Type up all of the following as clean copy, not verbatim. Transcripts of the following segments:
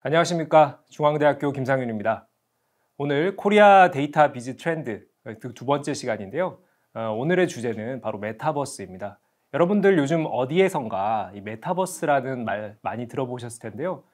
안녕하십니까. 중앙대학교 김상윤입니다. 오늘 코리아 데이터 비즈 트렌드 두 번째 시간인데요. 오늘의 주제는 바로 메타버스입니다. 여러분들 요즘 어디에선가 이 메타버스라는 말 많이 들어보셨을 텐데요.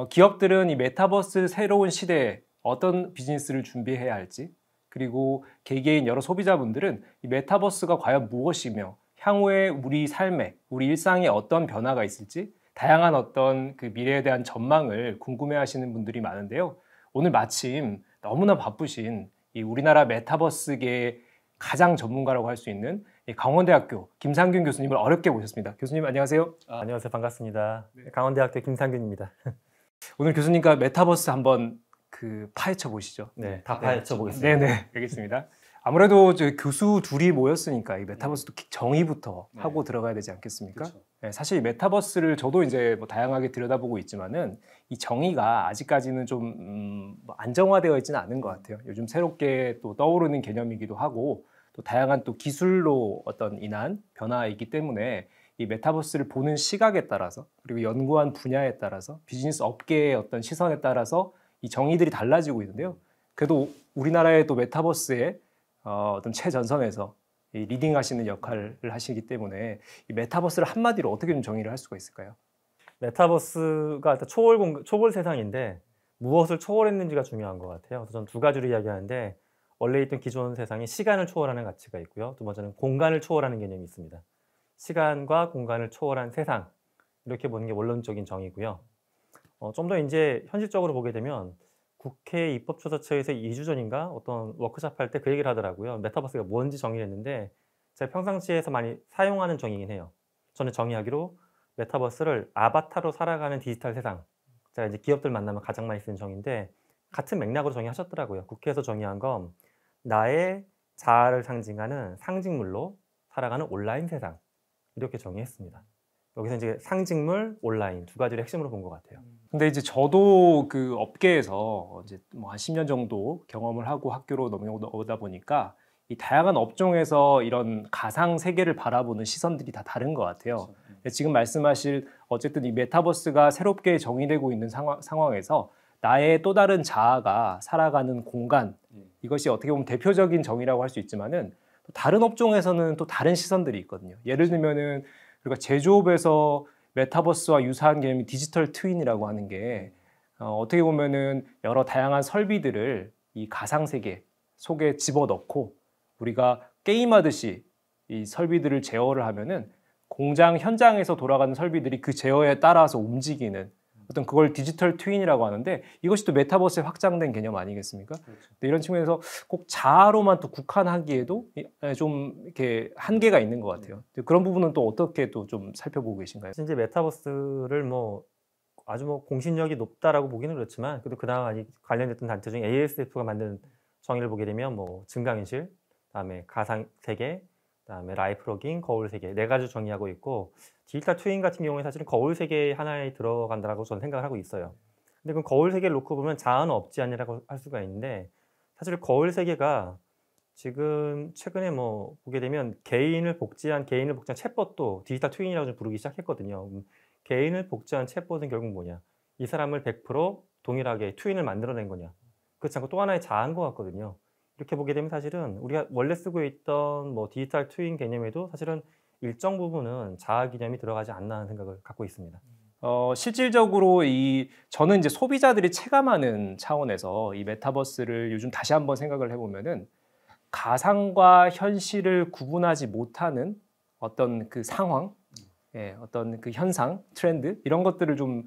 기업들은 이 메타버스 새로운 시대에 어떤 비즈니스를 준비해야 할지, 그리고 개개인 여러 소비자분들은 이 메타버스가 과연 무엇이며 향후에 우리 삶에, 우리 일상에 어떤 변화가 있을지 다양한 어떤 그 미래에 대한 전망을 궁금해하시는 분들이 많은데요. 오늘 마침 너무나 바쁘신 이 우리나라 메타버스계의 가장 전문가라고 할 수 있는 이 강원대학교 김상균 교수님을 어렵게 모셨습니다. 교수님 안녕하세요. 안녕하세요. 반갑습니다. 강원대학교 김상균입니다. 오늘 교수님과 메타버스 한번 파헤쳐 보시죠. 네, 다 파헤쳐 보겠습니다. 네네, 알겠습니다. 아무래도 저 교수 둘이 모였으니까 이 메타버스도 정의부터 하고 들어가야 되지 않겠습니까? 네, 사실 메타버스를 저도 이제 뭐 다양하게 들여다보고 있지만은 이 정의가 아직까지는 좀 안정화되어 있지는 않은 것 같아요. 요즘 새롭게 또 떠오르는 개념이기도 하고 또 다양한 또 기술로 어떤 인한 변화이기 때문에 이 메타버스를 보는 시각에 따라서 그리고 연구한 분야에 따라서 비즈니스 업계의 어떤 시선에 따라서 이 정의들이 달라지고 있는데요. 그래도 우리나라의 또 메타버스의 어떤 최전선에서 이 리딩하시는 역할을 하시기 때문에 이 메타버스를 한마디로 어떻게 좀 정의를 할 수가 있을까요? 메타버스가 일단 초월 세상인데 무엇을 초월했는지가 중요한 것 같아요. 그래서 저는 두 가지로 이야기하는데 원래 있던 기존 세상이 시간을 초월하는 가치가 있고요. 두 번째는 공간을 초월하는 개념이 있습니다. 시간과 공간을 초월한 세상 이렇게 보는 게 원론적인 정의고요. 좀 더 이제 현실적으로 보게 되면 국회 입법조사처에서 2주 전인가 어떤 워크숍 할 때 그 얘기를 하더라고요. 메타버스가 뭔지 정의를 했는데 제가 평상시에서 많이 사용하는 정의이긴 해요. 저는 정의하기로 메타버스를 아바타로 살아가는 디지털 세상. 제가 이제 기업들 만나면 가장 많이 쓰는 정의인데 같은 맥락으로 정의하셨더라고요. 국회에서 정의한 건 나의 자아를 상징하는 상징물로 살아가는 온라인 세상. 이렇게 정의했습니다. 여기서 이제 상징물, 온라인 두 가지를 핵심으로 본 것 같아요. 근데 이제 저도 그 업계에서 이제 뭐 한 10년 정도 경험을 하고 학교로 넘어오다 보니까 이 다양한 업종에서 이런 가상 세계를 바라보는 시선들이 다 다른 것 같아요. 그렇죠. 지금 말씀하실 어쨌든 이 메타버스가 새롭게 정의되고 있는 상황에서 나의 또 다른 자아가 살아가는 공간, 이것이 어떻게 보면 대표적인 정의라고 할 수 있지만은 또 다른 업종에서는 또 다른 시선들이 있거든요. 예를 들면은 그러니까 제조업에서 메타버스와 유사한 개념이 디지털 트윈이라고 하는 게 어떻게 보면은 여러 다양한 설비들을 이 가상 세계 속에 집어넣고 우리가 게임하듯이 이 설비들을 제어를 하면은 공장 현장에서 돌아가는 설비들이 그 제어에 따라서 움직이는 어떤 그걸 디지털 트윈이라고 하는데 이것이 또 메타버스에 확장된 개념 아니겠습니까? 그렇죠. 이런 측면에서 꼭 자아로만 또 국한하기에도 좀 이렇게 한계가 있는 것 같아요. 그런 부분은 또 어떻게 또 좀 살펴보고 계신가요? 이제 메타버스를 뭐 아주 뭐 공신력이 높다라고 보기는 그렇지만 그래도 그나마 아직 관련됐던 단체 중에 ASF가 만든 정의를 보게 되면 뭐 증강현실, 그다음에 가상 세계, 그다음에 라이프 로깅, 거울 세계 네 가지 정의하고 있고 디지털 트윈 같은 경우에 사실은 거울 세계 하나에 들어간다라고 저는 생각을 하고 있어요. 근데 그 거울 세계를 놓고 보면 자아는 없지 않냐라고 할 수가 있는데 사실 거울 세계가 지금 최근에 뭐 보게 되면 개인을 복제한 챗봇도 디지털 트윈이라고 좀 부르기 시작했거든요. 개인을 복제한 챗봇은 결국 뭐냐? 이 사람을 100% 동일하게 트윈을 만들어낸 거냐? 그렇지 않고 또 하나의 자아인 것 같거든요. 이렇게 보게 되면 사실은 우리가 원래 쓰고 있던 뭐 디지털 트윈 개념에도 사실은 일정 부분은 자아 개념이 들어가지 않나 하는 생각을 갖고 있습니다. 실질적으로 저는 이제 소비자들이 체감하는 차원에서 이 메타버스를 요즘 다시 한번 생각을 해보면은 가상과 현실을 구분하지 못하는 어떤 그 상황, 어떤 그 현상, 트렌드 이런 것들을 좀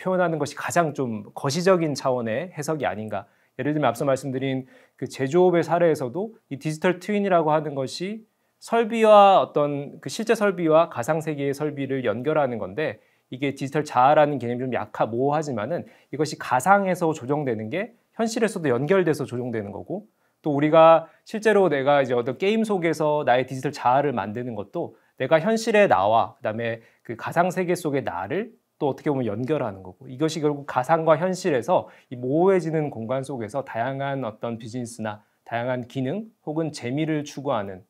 표현하는 것이 가장 좀 거시적인 차원의 해석이 아닌가. 예를 들면 앞서 말씀드린 그 제조업의 사례에서도 이 디지털 트윈이라고 하는 것이 설비와 어떤 그 실제 설비와 가상 세계의 설비를 연결하는 건데 이게 디지털 자아라는 개념이 좀 모호하지만은 이것이 가상에서 조정되는 게 현실에서도 연결돼서 조정되는 거고 또 우리가 실제로 내가 이제 어떤 게임 속에서 나의 디지털 자아를 만드는 것도 내가 현실의 나와 그다음에 그 가상 세계 속의 나를 또 어떻게 보면 연결하는 거고 이것이 결국 가상과 현실에서 이 모호해지는 공간 속에서 다양한 어떤 비즈니스나 다양한 기능 혹은 재미를 추구하는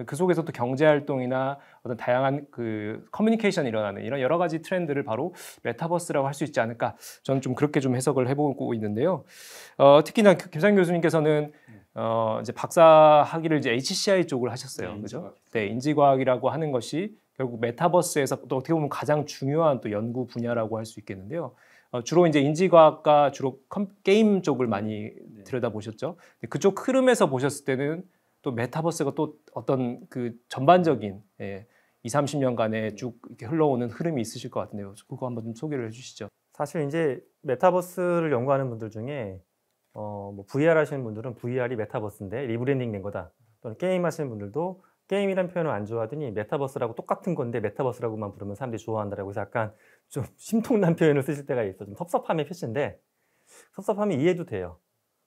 그 속에서 또 경제 활동이나 어떤 다양한 그 커뮤니케이션이 일어나는 이런 여러 가지 트렌드를 바로 메타버스라고 할 수 있지 않을까. 저는 좀 그렇게 좀 해석을 해보고 있는데요. 특히나 김상 교수님께서는 이제 박사 학위를 이제 HCI 쪽을 하셨어요. 네, 그죠? 인지과학. 네, 인지과학이라고 하는 것이 결국 메타버스에서 또 어떻게 보면 가장 중요한 또 연구 분야라고 할 수 있겠는데요. 주로 이제 인지과학과 주로 게임 쪽을 많이 네. 들여다보셨죠. 그쪽 흐름에서 보셨을 때는 또 메타버스가 또 어떤 그 전반적인 2, 30년간에 쭉 이렇게 흘러오는 흐름이 있으실 것 같은데요. 그거 한번 좀 소개를 해주시죠. 사실 이제 메타버스를 연구하는 분들 중에 뭐 VR 하시는 분들은 VR이 메타버스인데 리브랜딩 된 거다. 또는 게임 하시는 분들도 게임이라는 표현을 안 좋아하더니 메타버스라고 똑같은 건데 메타버스라고만 부르면 사람들이 좋아한다라고 해서 약간 좀 심통난 표현을 쓰실 때가 있어. 좀 섭섭함의 표시인데 섭섭함이 이해도 돼요.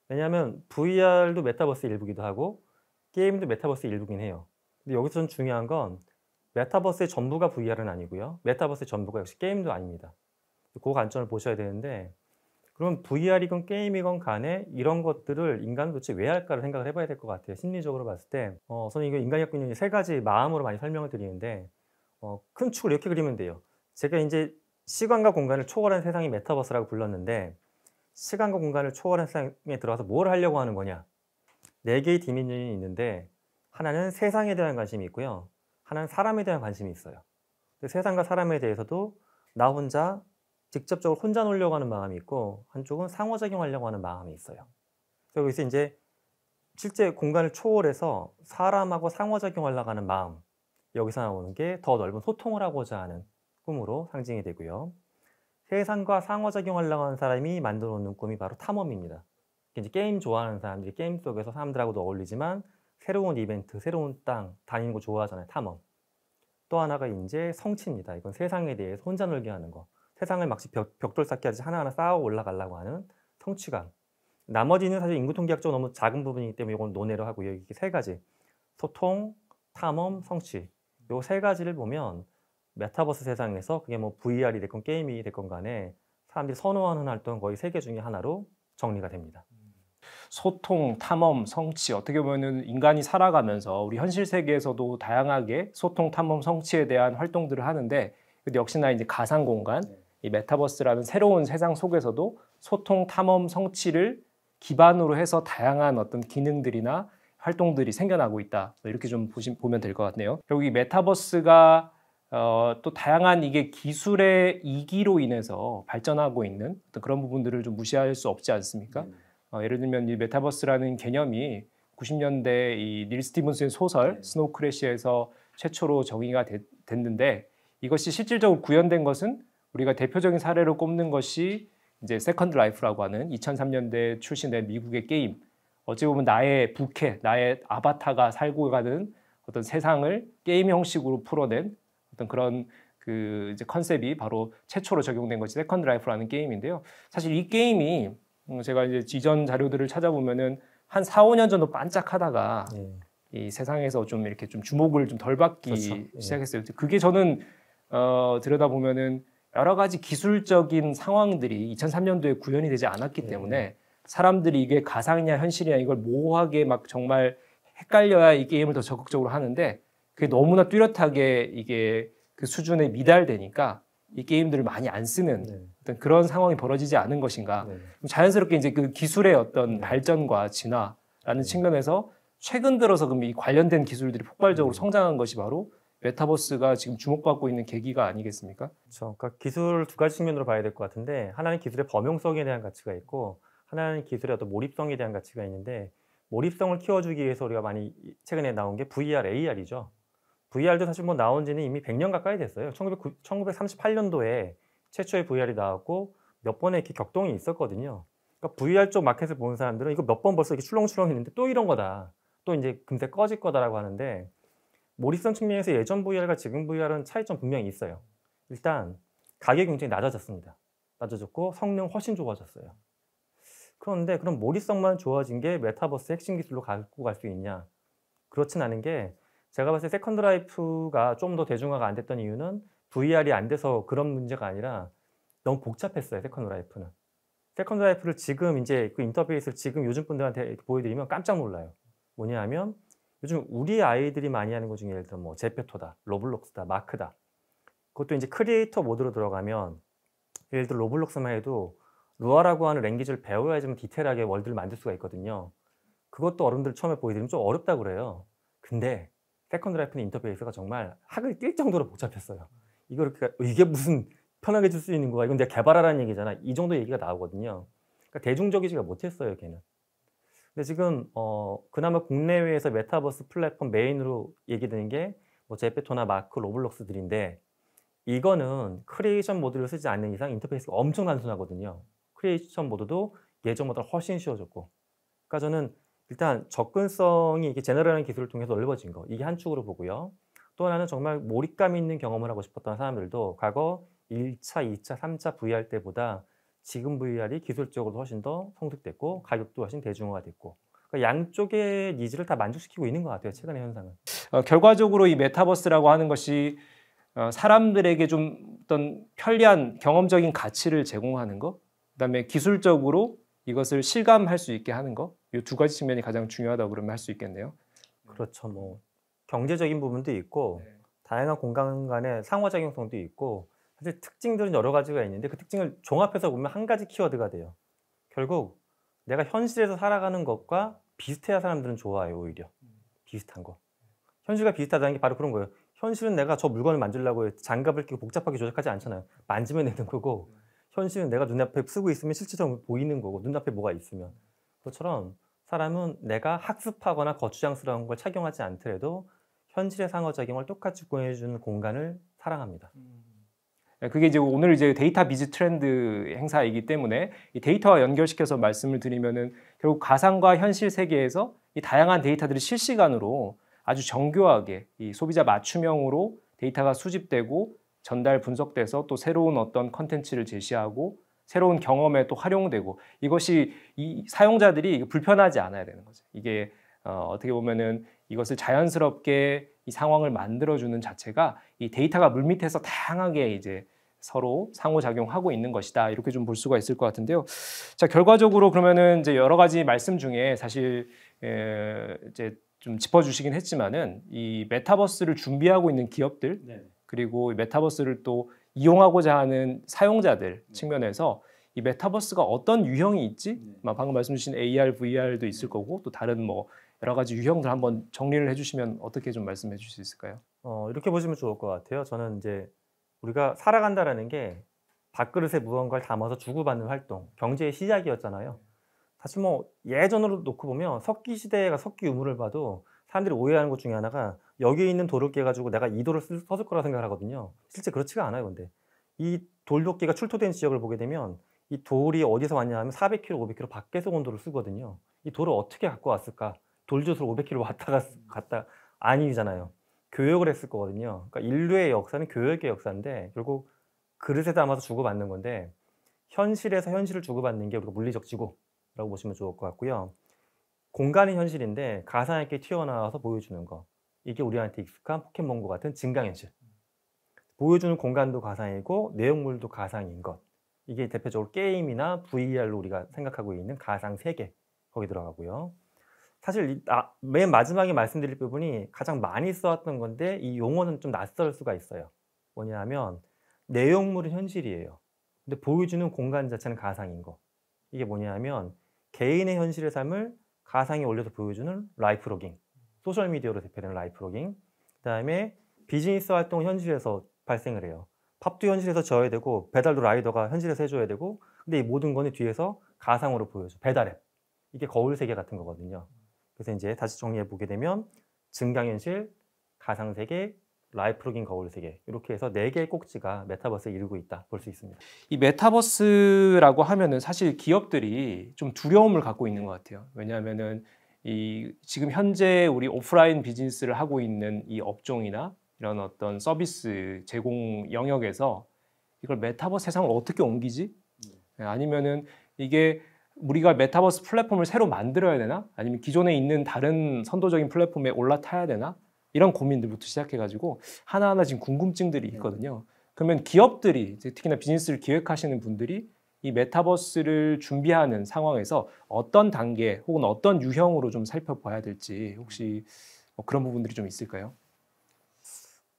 왜냐하면 VR도 메타버스의 일부기도 하고 게임도 메타버스의 일부긴 해요. 근데 여기서 좀 중요한 건 메타버스의 전부가 VR은 아니고요. 메타버스의 전부가 역시 게임도 아닙니다. 그 관점을 보셔야 되는데 그럼 VR이건 게임이건 간에 이런 것들을 인간은 도대체 왜 할까를 생각을 해봐야 될 것 같아요. 심리적으로 봤을 때 저는 이거 인간의 학군이 세 가지 마음으로 많이 설명을 드리는데 큰 축을 이렇게 그리면 돼요. 제가 이제 시간과 공간을 초월한 세상이 메타버스라고 불렀는데 시간과 공간을 초월한 세상에 들어가서 뭘 하려고 하는 거냐. 네 개의 디멘전이 있는데 하나는 세상에 대한 관심이 있고요. 하나는 사람에 대한 관심이 있어요. 세상과 사람에 대해서도 나 혼자 직접적으로 혼자 놀려고 하는 마음이 있고 한쪽은 상호작용하려고 하는 마음이 있어요. 그래서 여기서 이제 실제 공간을 초월해서 사람하고 상호작용하려고 하는 마음, 여기서 나오는 게 더 넓은 소통을 하고자 하는 꿈으로 상징이 되고요. 세상과 상호작용하려고 하는 사람이 만들어 놓는 꿈이 바로 탐험입니다. 이제 게임 좋아하는 사람들이 게임 속에서 사람들하고도 어울리지만 새로운 이벤트, 새로운 땅, 다니는 거 좋아하잖아요. 탐험. 또 하나가 이제 성취입니다. 이건 세상에 대해서 혼자 놀게 하는 거. 세상을 마치 벽돌 쌓기 하듯이 하나하나 쌓아 올라가려고 하는 성취감. 나머지는 사실 인구통계학적으로 너무 작은 부분이기 때문에 이건 논외로 하고요. 이렇게 세 가지. 소통, 탐험, 성취. 요 세 가지를 보면 메타버스 세상에서 그게 뭐 VR이 됐건 게임이 됐건 간에 사람들이 선호하는 활동은 거의 세 개 중에 하나로 정리가 됩니다. 소통, 탐험, 성취 어떻게 보면은 인간이 살아가면서 우리 현실 세계에서도 다양하게 소통, 탐험, 성취에 대한 활동들을 하는데 근데 역시나 이제 가상 공간, 이 메타버스라는 새로운 세상 속에서도 소통, 탐험, 성취를 기반으로 해서 다양한 어떤 기능들이나 활동들이 생겨나고 있다. 이렇게 좀 보면 될 것 같네요. 그리고 이 메타버스가 또 다양한 이게 기술의 이기로 인해서 발전하고 있는 어떤 그런 부분들을 좀 무시할 수 없지 않습니까? 예를 들면 이 메타버스라는 개념이 90년대 이 닐 스티븐스의 소설 스노우 크래시에서 최초로 정의가 됐는데 이것이 실질적으로 구현된 것은 우리가 대표적인 사례로 꼽는 것이 이제 세컨드 라이프라고 하는 2003년대 출시된 미국의 게임. 어찌 보면 나의 부캐, 나의 아바타가 살고 가는 어떤 세상을 게임 형식으로 풀어낸 어떤 그런 그 이제 컨셉이 바로 최초로 적용된 것이 세컨드 라이프라는 게임인데요. 사실 이 게임이 제가 이제 이전 자료들을 찾아보면은 한 4, 5년 정도 반짝하다가 이 세상에서 좀 이렇게 좀 주목을 좀 덜 받기 그렇죠. 시작했어요. 그게 저는 들여다보면은 여러 가지 기술적인 상황들이 2003년도에 구현이 되지 않았기 때문에 사람들이 이게 가상이냐 현실이냐 이걸 모호하게 막 정말 헷갈려야 이 게임을 더 적극적으로 하는데 그게 너무나 뚜렷하게 이게 그 수준에 미달되니까 이 게임들을 많이 안 쓰는 어떤 그런 상황이 벌어지지 않은 것인가. 자연스럽게 이제 그 기술의 어떤 발전과 진화라는 측면에서 최근 들어서 그럼 이 관련된 기술들이 폭발적으로 성장한 것이 바로 메타버스가 지금 주목받고 있는 계기가 아니겠습니까? 그렇죠. 그러니까 기술 두 가지 측면으로 봐야 될 것 같은데 하나는 기술의 범용성에 대한 가치가 있고 하나는 기술의 어떤 몰입성에 대한 가치가 있는데 몰입성을 키워주기 위해서 우리가 많이 최근에 나온 게 VR, AR이죠. VR도 사실 뭐 나온 지는 이미 100년 가까이 됐어요. 1938년도에 최초의 VR이 나왔고 몇 번의 이렇게 격동이 있었거든요. 그러니까 VR 쪽 마켓을 보는 사람들은 이거 몇 번 벌써 이렇게 출렁출렁 했는데 또 이런 거다. 또 이제 금세 꺼질 거다라고 하는데 몰입성 측면에서 예전 VR과 지금 VR은 차이점 분명히 있어요. 일단 가격이 굉장히 낮아졌습니다. 낮아졌고 성능 훨씬 좋아졌어요. 그런데 그럼 몰입성만 좋아진 게 메타버스 핵심 기술로 갖고 갈 수 있냐? 그렇진 않은 게 제가 봤을 때 세컨드 라이프가 좀 더 대중화가 안 됐던 이유는 VR이 안 돼서 그런 문제가 아니라 너무 복잡했어요. 세컨드 라이프는. 세컨드 라이프를 지금 이제 그 인터페이스를 지금 요즘 분들한테 보여드리면 깜짝 놀라요. 뭐냐 하면 요즘 우리 아이들이 많이 하는 것 중에 예를 들어 뭐 제페토다, 로블록스다, 마크다. 그것도 이제 크리에이터 모드로 들어가면 예를 들어 로블록스만 해도 루아라고 하는 랭귀지를 배워야 좀 디테일하게 월드를 만들 수가 있거든요. 그것도 어른들 처음에 보여드리면 좀 어렵다고 그래요. 근데 세컨드 라이프는 인터페이스가 정말 학을 뛸 정도로 복잡했어요. 이거를 이게 무슨 편하게 줄 수 있는 거야. 이건 내가 개발하라는 얘기잖아. 이 정도 얘기가 나오거든요. 그러니까 대중적이지가 못했어요, 걔는. 근데 지금 그나마 국내외에서 메타버스 플랫폼 메인으로 얘기되는 게 뭐 제페토나 마크, 로블록스들인데 이거는 크리에이션 모드를 쓰지 않는 이상 인터페이스가 엄청 단순하거든요. 크리에이션 모드도 예전보다 훨씬 쉬워졌고. 그러니까 저는 일단 접근성이 이렇게 제너럴한 기술을 통해서 넓어진 거 이게 한 축으로 보고요. 또 하나는 정말 몰입감 있는 경험을 하고 싶었던 사람들도 과거 1차, 2차, 3차 VR 때보다 지금 VR이 기술적으로 훨씬 더 성숙됐고 가격도 훨씬 대중화됐고 그러니까 양쪽의 니즈를 다 만족시키고 있는 것 같아요. 최근의 현상은. 결과적으로 이 메타버스라고 하는 것이 사람들에게 좀 어떤 편리한 경험적인 가치를 제공하는 것, 그다음에 기술적으로 이것을 실감할 수 있게 하는 것, 이 두 가지 측면이 가장 중요하다고 그러면 할 수 있겠네요. 그렇죠. 뭐 경제적인 부분도 있고 다양한 공간 간의 상호작용성도 있고 사실 특징들은 여러 가지가 있는데 그 특징을 종합해서 보면 한 가지 키워드가 돼요. 결국 내가 현실에서 살아가는 것과 비슷해야 사람들은 좋아해요. 오히려 비슷한 거. 현실과 비슷하다는 게 바로 그런 거예요. 현실은 내가 저 물건을 만지려고 장갑을 끼고 복잡하게 조작하지 않잖아요. 만지면 되는 거고 현실은 내가 눈앞에 쓰고 있으면 실제적으로 보이는 거고 눈앞에 뭐가 있으면 그것처럼 사람은 내가 학습하거나 거추장스러운 걸 착용하지 않더라도 현실의 상호작용을 똑같이 보여주는 공간을 사랑합니다. 그게 이제 오늘 이제 데이터 비즈 트렌드 행사이기 때문에 이 데이터와 연결시켜서 말씀을 드리면은 결국 가상과 현실 세계에서 이 다양한 데이터들이 실시간으로 아주 정교하게 이 소비자 맞춤형으로 데이터가 수집되고 전달 분석돼서 또 새로운 어떤 컨텐츠를 제시하고 새로운 경험에 또 활용되고 이것이 이 사용자들이 불편하지 않아야 되는 거죠. 이게 어떻게 보면은 이것을 자연스럽게 이 상황을 만들어주는 자체가 이 데이터가 물밑에서 다양하게 이제 서로 상호작용하고 있는 것이다. 이렇게 좀 볼 수가 있을 것 같은데요. 자, 결과적으로 그러면은 이제 여러 가지 말씀 중에 사실 이제 좀 짚어주시긴 했지만은 이 메타버스를 준비하고 있는 기업들 그리고 이 메타버스를 또 이용하고자 하는 사용자들 측면에서 이 메타버스가 어떤 유형이 있지? 방금 말씀 주신 AR, VR도 있을 거고 또 다른 뭐 여러 가지 유형들 한번 정리를 해주시면 어떻게 좀 말씀해 주실 수 있을까요? 이렇게 보시면 좋을 것 같아요. 저는 이제 우리가 살아간다라는 게 밥그릇에 무언가를 담아서 주고받는 활동, 경제의 시작이었잖아요. 사실 뭐 예전으로 놓고 보면 석기 시대가 석기 유물을 봐도 사람들이 오해하는 것 중에 하나가 여기 있는 돌을 깨가지고 내가 이 돌을 썼을 거라 생각을 하거든요. 실제 그렇지가 않아요. 근데 이 돌도끼가 출토된 지역을 보게 되면 이 돌이 어디서 왔냐 하면 400km, 500km 밖에서 온 돌을 쓰거든요. 이 돌을 어떻게 갖고 왔을까? 돌주스로 500km 왔다 갔다 아니잖아요. 교역을 했을 거거든요. 그러니까 인류의 역사는 교역의 역사인데 결국 그릇에 담아서 주고받는 건데 현실에서 현실을 주고받는 게 우리가 물리적 지구라고 보시면 좋을 것 같고요. 공간이 현실인데 가상 있게 튀어나와서 보여주는 거. 이게 우리한테 익숙한 포켓몬고 같은 증강현실. 보여주는 공간도 가상이고 내용물도 가상인 것. 이게 대표적으로 게임이나 VR로 우리가 생각하고 있는 가상 세계 거기 들어가고요. 사실 맨 마지막에 말씀드릴 부분이 가장 많이 써왔던 건데 이 용어는 좀 낯설 수가 있어요. 뭐냐 하면 내용물은 현실이에요. 근데 보여주는 공간 자체는 가상인 거. 이게 뭐냐 하면 개인의 현실의 삶을 가상에 올려서 보여주는 라이프 로깅. 소셜미디어로 대표되는 라이프 로깅. 그다음에 비즈니스 활동은 현실에서 발생을 해요. 밥도 현실에서 져야 되고 배달도 라이더가 현실에서 해줘야 되고 근데 이 모든 거는 뒤에서 가상으로 보여줘. 배달앱. 이게 거울 세계 같은 거거든요. 그래서 이제 다시 정리해 보게 되면 증강현실, 가상세계, 라이프 로깅 거울세계 이렇게 해서 4개의 꼭지가 메타버스에 이루고 있다 볼 수 있습니다. 이 메타버스라고 하면은 사실 기업들이 좀 두려움을 갖고 있는 것 같아요. 왜냐하면은 이 지금 현재 우리 오프라인 비즈니스를 하고 있는 이 업종이나 이런 어떤 서비스 제공 영역에서 이걸 메타버스 세상을 어떻게 옮기지? 아니면은 이게 우리가 메타버스 플랫폼을 새로 만들어야 되나? 아니면 기존에 있는 다른 선도적인 플랫폼에 올라타야 되나? 이런 고민들부터 시작해가지고 하나하나 지금 궁금증들이 있거든요. 그러면 기업들이 특히나 비즈니스를 기획하시는 분들이 이 메타버스를 준비하는 상황에서 어떤 단계 혹은 어떤 유형으로 좀 살펴봐야 될지 혹시 그런 부분들이 좀 있을까요?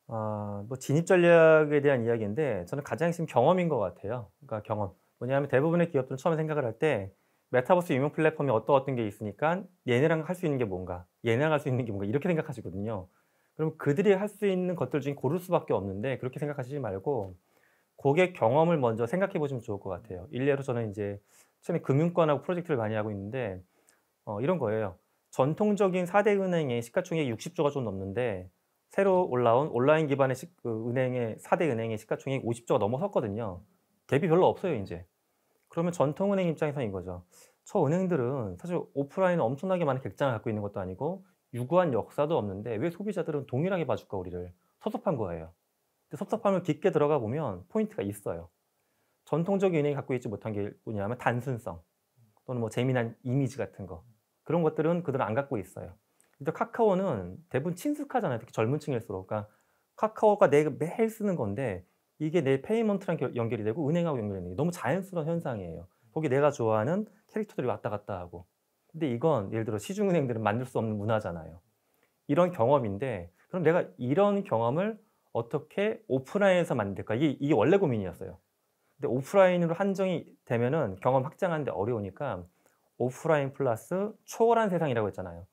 뭐 진입 전략에 대한 이야기인데 저는 가장 핵심 경험인 것 같아요. 그러니까 경험. 뭐냐면 대부분의 기업들은 처음에 생각을 할 때 메타버스 유명 플랫폼이 어떤 게 있으니까 얘네랑 할 수 있는 게 뭔가, 얘네랑 할 수 있는 게 뭔가 이렇게 생각하시거든요. 그럼 그들이 할 수 있는 것들 중에 고를 수밖에 없는데 그렇게 생각하시지 말고 고객 경험을 먼저 생각해 보시면 좋을 것 같아요. 일례로 저는 이제 최근에 금융권하고 프로젝트를 많이 하고 있는데 이런 거예요. 전통적인 4대 은행의 시가총액이 60조가 좀 넘는데 새로 올라온 온라인 기반의 은행의 4대 은행의 시가총액이 50조가 넘어섰거든요. 갭이 별로 없어요, 인제. 그러면 전통은행 입장에서는 이거죠. 저 은행들은 사실 오프라인에 엄청나게 많은 객장을 갖고 있는 것도 아니고 유구한 역사도 없는데 왜 소비자들은 동일하게 봐 줄까 우리를. 섭섭한 거예요. 근데 섭섭함을 깊게 들어가 보면 포인트가 있어요. 전통적인 은행이 갖고 있지 못한 게 뭐냐면 단순성 또는 뭐 재미난 이미지 같은 거. 그런 것들은 그들은 안 갖고 있어요. 근데 카카오는 대부분 친숙하잖아요. 특히 젊은 층일수록. 그러니까 카카오가 내가 매일 쓰는 건데 이게 내 페이먼트랑 연결이 되고 은행하고 연결이 되는 게 너무 자연스러운 현상이에요. 거기 내가 좋아하는 캐릭터들이 왔다 갔다 하고. 근데 이건 예를 들어 시중은행들은 만들 수 없는 문화잖아요. 이런 경험인데 그럼 내가 이런 경험을 어떻게 오프라인에서 만들까? 이게 원래 고민이었어요. 근데 오프라인으로 한정이 되면은 경험 확장하는 데 어려우니까 오프라인 플러스 초월한 세상이라고 했잖아요.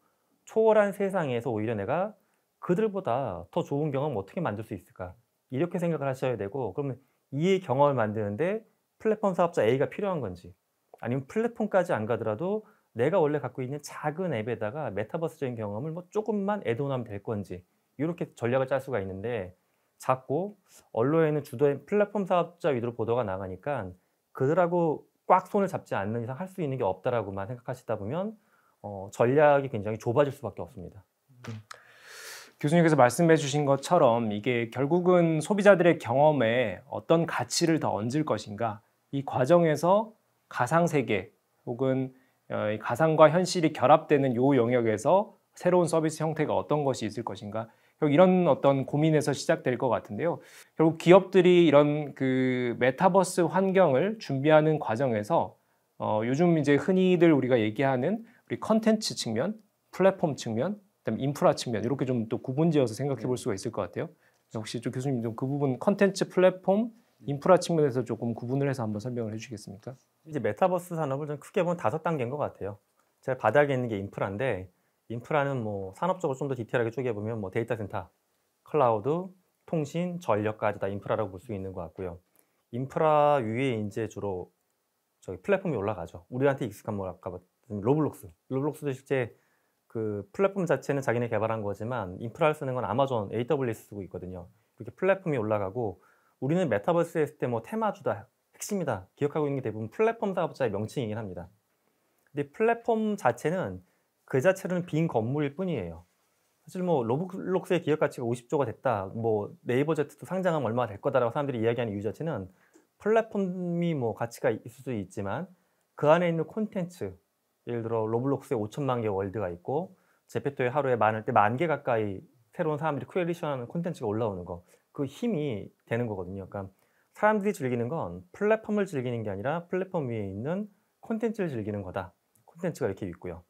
초월한 세상에서 오히려 내가 그들보다 더 좋은 경험 어떻게 만들 수 있을까? 이렇게 생각을 하셔야 되고 그러면 이 경험을 만드는데 플랫폼 사업자 A가 필요한 건지 아니면 플랫폼까지 안 가더라도 내가 원래 갖고 있는 작은 앱에다가 메타버스적인 경험을 뭐 쪼금만 애드온하면 될 건지 요렇게 전략을 짤 수가 있는데 자꾸 언론에는 주도의 플랫폼 사업자 위주로 보도가 나가니까 그들하고 꽉 손을 잡지 않는 이상 할 수 있는 게 없다라고만 생각하시다 보면 전략이 굉장히 좁아질 수밖에 없습니다. 교수님께서 말씀해 주신 것처럼 이게 결국은 소비자들의 경험에 어떤 가치를 더 얹을 것인가, 이 과정에서 가상세계 혹은 이 가상과 현실이 결합되는 요 영역에서 새로운 서비스 형태가 어떤 것이 있을 것인가, 결국 이런 어떤 고민에서 시작될 것 같은데요. 결국 기업들이 이런 그 메타버스 환경을 준비하는 과정에서 요즘 이제 흔히들 우리가 얘기하는 우리 컨텐츠 측면, 플랫폼 측면, 그다음에 인프라 측면 이렇게 좀 또 구분지어서 생각해 볼 수가 있을 것 같아요. 혹시 좀 교수님 좀 그 부분 컨텐츠 플랫폼 인프라 측면에서 조금 구분을 해서 한번 설명을 해주시겠습니까? 이제 메타버스 산업을 좀 크게 보면 5단계인 것 같아요. 제일 바닥에 있는 게 인프라인데 인프라는 뭐 산업적으로 좀 더 디테일하게 쪼개보면 뭐 데이터 센터, 클라우드, 통신, 전력까지 다 인프라라고 볼 수 있는 것 같고요. 인프라 위에 인제 주로 저기 플랫폼이 올라가죠. 우리한테 익숙한 뭐 아까 말씀 로블록스. 로블록스도 실제 그 플랫폼 자체는 자기네 개발한 거지만 인프라를 쓰는 건 아마존 AWS 쓰고 있거든요. 이렇게 플랫폼이 올라가고 우리는 메타버스에 있을 때 뭐 테마주다, 핵심이다 기억하고 있는 게 대부분 플랫폼 사업자의 명칭이긴 합니다. 근데 플랫폼 자체는 그 자체로는 빈 건물일 뿐이에요. 사실 뭐 로블록스의 기업 가치가 50조가 됐다. 뭐 네이버 제트도 상장하면 얼마가 될 거다라고 사람들이 이야기하는 이유 자체는 플랫폼이 뭐 가치가 있을 수도 있지만 그 안에 있는 콘텐츠 예를 들어 로블록스에 5천만 개 월드가 있고 제페토에 하루에 많을 때 10,000개 가까이 새로운 사람들이 크리에이션하는 콘텐츠가 올라오는 거. 그 힘이 되는 거거든요. 그러니까 사람들이 즐기는 건 플랫폼을 즐기는 게 아니라 플랫폼 위에 있는 콘텐츠를 즐기는 거다. 콘텐츠가 이렇게 있고요.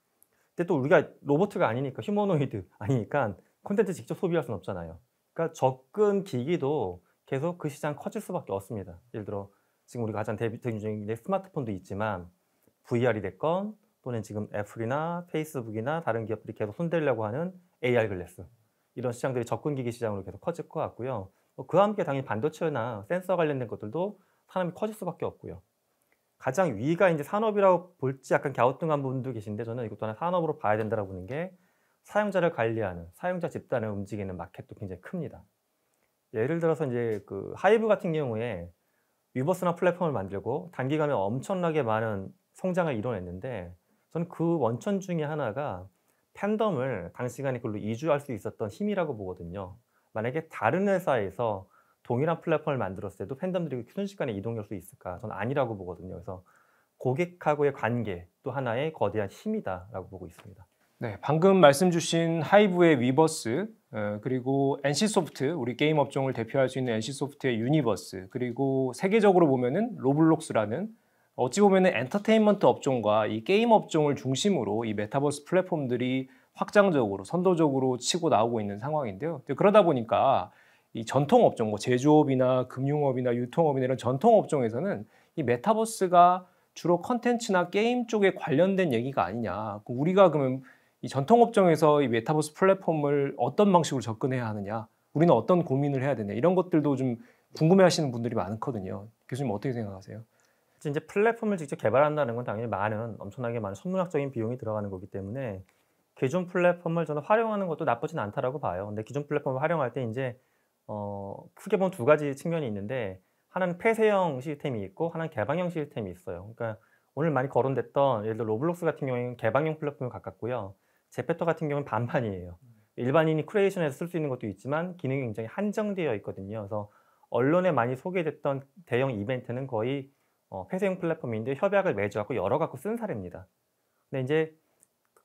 근데 또 우리가 로보트가 아니니까 휴머노이드 아니니까 콘텐츠 직접 소비할 수는 없잖아요. 그러니까 접근 기기도 계속 그 시장 커질 수밖에 없습니다. 예를 들어 지금 우리가 가장 대중적인 스마트폰도 있지만 VR이 됐건 또는 지금 애플이나 페이스북이나 다른 기업들이 계속 손대려고 하는 AR 글래스 이런 시장들이 접근 기기 시장으로 계속 커질 것 같고요. 그와 함께 당연히 반도체나 센서 관련된 것들도 산업이 커질 수밖에 없고요. 가장 위가 이제 산업이라고 볼지 약간 갸우뚱한 분도 계신데 저는 이것도 하나 산업으로 봐야 된다고 보는 게 사용자를 관리하는 사용자 집단을 움직이는 마켓도 굉장히 큽니다. 예를 들어서 이제 그 하이브 같은 경우에 위버스나 플랫폼을 만들고 단기간에 엄청나게 많은 성장을 이뤄냈는데 저는 그 원천 중에 하나가 팬덤을 단시간에 그걸로 이주할 수 있었던 힘이라고 보거든요. 만약에 다른 회사에서 동일한 플랫폼을 만들었을 때도 팬덤들이 순식간에 이동할 수 있을까? 저는 아니라고 보거든요. 그래서 고객하고의 관계 또 하나의 거대한 힘이다라고 보고 있습니다. 네, 방금 말씀 주신 하이브의 위버스, 그리고 NC소프트, 우리 게임 업종을 대표할 수 있는 NC소프트의 유니버스, 그리고 세계적으로 보면은 로블록스라는 어찌 보면은 엔터테인먼트 업종과 이 게임 업종을 중심으로 이 메타버스 플랫폼들이 확장적으로 선도적으로 치고 나오고 있는 상황인데요. 그러다 보니까 이 전통 업종, 뭐 제조업이나 금융업이나 유통업이나 이런 전통 업종에서는 이 메타버스가 주로 컨텐츠나 게임 쪽에 관련된 얘기가 아니냐. 우리가 그러면 이 전통 업종에서 이 메타버스 플랫폼을 어떤 방식으로 접근해야 하느냐, 우리는 어떤 고민을 해야 되냐, 이런 것들도 좀 궁금해하시는 분들이 많거든요. 교수님 어떻게 생각하세요? 이제 플랫폼을 직접 개발한다는 건 당연히 엄청나게 많은 천문학적인 비용이 들어가는 거기 때문에 기존 플랫폼을 저는 활용하는 것도 나쁘진 않다라고 봐요. 근데 기존 플랫폼을 활용할 때 이제 크게 보면 두 가지 측면이 있는데, 하나는 폐쇄형 시스템이 있고 하나는 개방형 시스템이 있어요. 그러니까 오늘 많이 거론됐던 예를 들어 로블록스 같은 경우에는 개방형 플랫폼에 가깝고요. 제페토 같은 경우는 반반이에요. 일반인이 크리에이션에서 쓸 수 있는 것도 있지만 기능이 굉장히 한정되어 있거든요. 그래서 언론에 많이 소개됐던 대형 이벤트는 거의 폐쇄형 플랫폼인데 협약을 맺어갖고 열어갖고 쓴 사례입니다. 근데 이제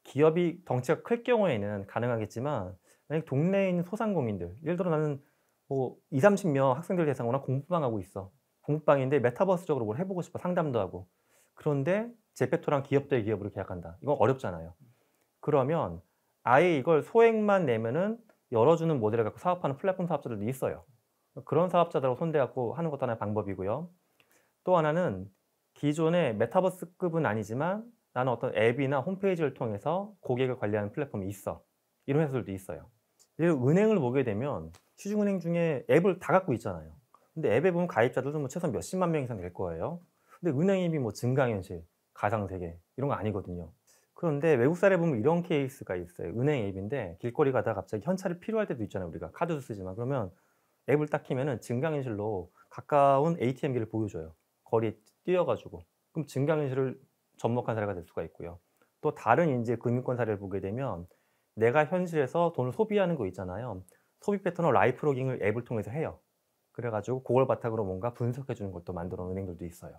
기업이 덩치가 클 경우에는 가능하겠지만, 만약 동네에 있는 소상공인들, 예를 들어 나는 뭐 20-30명 학생들 대상으로 공부방 하고 있어. 공부방인데 메타버스적으로 뭘 해보고 싶어. 상담도 하고. 그런데 제페토랑 기업 대 기업으로 계약한다. 이건 어렵잖아요. 그러면 아예 이걸 소액만 내면은 열어주는 모델을 갖고 사업하는 플랫폼 사업자들도 있어요. 그런 사업자들하고 손대갖고 하는 것도 하나의 방법이고요. 또 하나는 기존의 메타버스급은 아니지만 나는 어떤 앱이나 홈페이지를 통해서 고객을 관리하는 플랫폼이 있어. 이런 회사들도 있어요. 은행을 보게 되면 시중은행 중에 앱을 다 갖고 있잖아요. 근데 앱에 보면 가입자들도 뭐 최소 몇십만 명 이상 될 거예요. 근데 은행 앱이 뭐 증강현실, 가상세계 이런 거 아니거든요. 그런데 외국 사례 보면 이런 케이스가 있어요. 은행 앱인데 길거리 가다가 갑자기 현찰이 필요할 때도 있잖아요. 우리가 카드도 쓰지만. 그러면 앱을 딱 키면은 증강현실로 가까운 ATM기를 보여줘요. 거리에 뛰어가지고. 그럼 증강현실을 접목한 사례가 될 수가 있고요. 또 다른 이제 금융권 사례를 보게 되면 내가 현실에서 돈을 소비하는 거 있잖아요. 소비 패턴을 라이프 로깅을 앱을 통해서 해요. 그래가지고 그걸 바탕으로 뭔가 분석해 주는 것도 만들어 놓은 은행들도 있어요.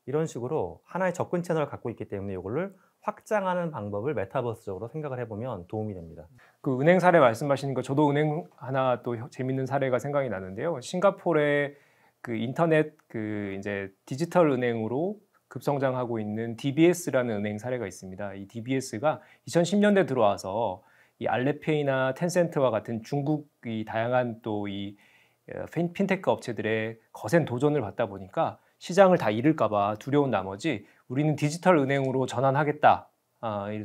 이런 식으로 하나의 접근 채널을 갖고 있기 때문에 이거를 확장하는 방법을 메타버스적으로 생각을 해보면 도움이 됩니다. 그 은행 사례 말씀하시는 거, 저도 은행 하나 또 재밌는 사례가 생각이 나는데요. 싱가포르의 그 인터넷 그 이제 디지털 은행으로 급성장하고 있는 DBS라는 은행 사례가 있습니다. 이 DBS가 2010년대 들어와서 이 알레페이나 텐센트와 같은 중국이 다양한 또 이 핀테크 업체들의 거센 도전을 받다 보니까 시장을 다 잃을까봐 두려운 나머지 우리는 디지털 은행으로 전환하겠다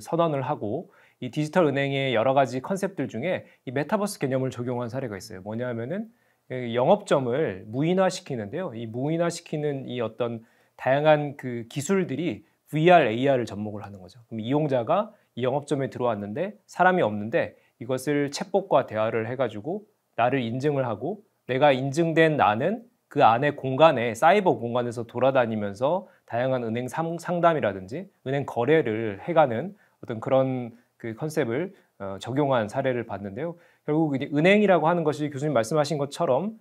선언을 하고, 이 디지털 은행의 여러 가지 컨셉들 중에 이 메타버스 개념을 적용한 사례가 있어요. 뭐냐면은 영업점을 무인화시키는데요. 이 무인화시키는 이 어떤 다양한 그 기술들이 VR, AR을 접목을 하는 거죠. 그럼 이용자가 이 영업점에 들어왔는데 사람이 없는데 이것을 챗봇과 대화를 해가지고 나를 인증을 하고, 내가 인증된 나는 그 안에 공간에 사이버 공간에서 돌아다니면서 다양한 은행 상담이라든지 은행 거래를 해가는 어떤 그런 그 컨셉을 적용한 사례를 봤는데요. 결국 은행이라고 하는 것이 교수님 말씀하신 것처럼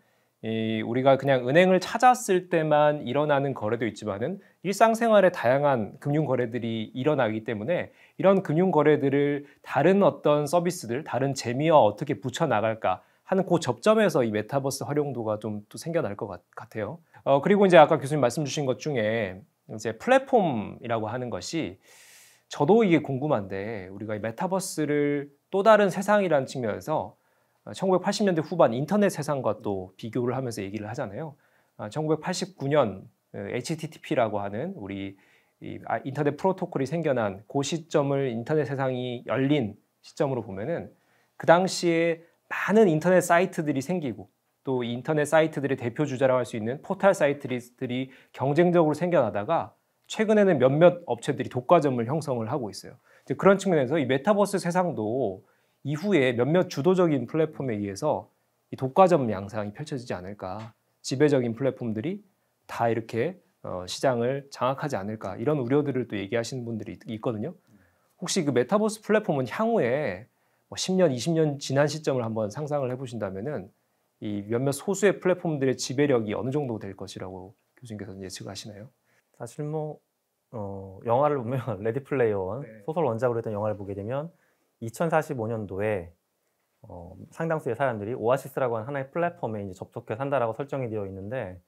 우리가 그냥 은행을 찾았을 때만 일어나는 거래도 있지만은 일상생활에 다양한 금융 거래들이 일어나기 때문에 이런 금융 거래들을 다른 어떤 서비스들, 다른 재미와 어떻게 붙여 나갈까 하는 그 접점에서 이 메타버스 활용도가 좀 또 생겨날 것 같아요. 그리고 이제 아까 교수님 말씀 주신 것 중에 이제 플랫폼이라고 하는 것이, 저도 이게 궁금한데 우리가 이 메타버스를 또 다른 세상이라는 측면에서 1980년대 후반 인터넷 세상과 또 비교를 하면서 얘기를 하잖아요. 1989년 HTTP라고 하는 우리 인터넷 프로토콜이 생겨난 그 시점을 인터넷 세상이 열린 시점으로 보면은 그 당시에 많은 인터넷 사이트들이 생기고 또 인터넷 사이트들의 대표 주자라고 할 수 있는 포털 사이트들이 경쟁적으로 생겨나다가 최근에는 몇몇 업체들이 독과점을 형성을 하고 있어요. 그런 측면에서 이 메타버스 세상도 이후에 몇몇 주도적인 플랫폼에 의해서 이 독과점 양상이 펼쳐지지 않을까, 지배적인 플랫폼들이 다 이렇게 시장을 장악하지 않을까, 이런 우려들을 또 얘기하시는 분들이 있거든요. 혹시 그 메타버스 플랫폼은 향후에 10년, 20년 지난 시점을 한번 상상을 해보신다면은 이 몇몇 소수의 플랫폼들의 지배력이 어느 정도 될 것이라고 교수님께서는 예측하시나요? 사실 영화를 보면 레디 플레이어 원, 네. 소설 원작으로 했던 영화를 보게 되면 2045년도에 상당수의 사람들이 오아시스라고 하는 하나의 플랫폼에 이제 접속해 산다라고 설정이 되어 있는데,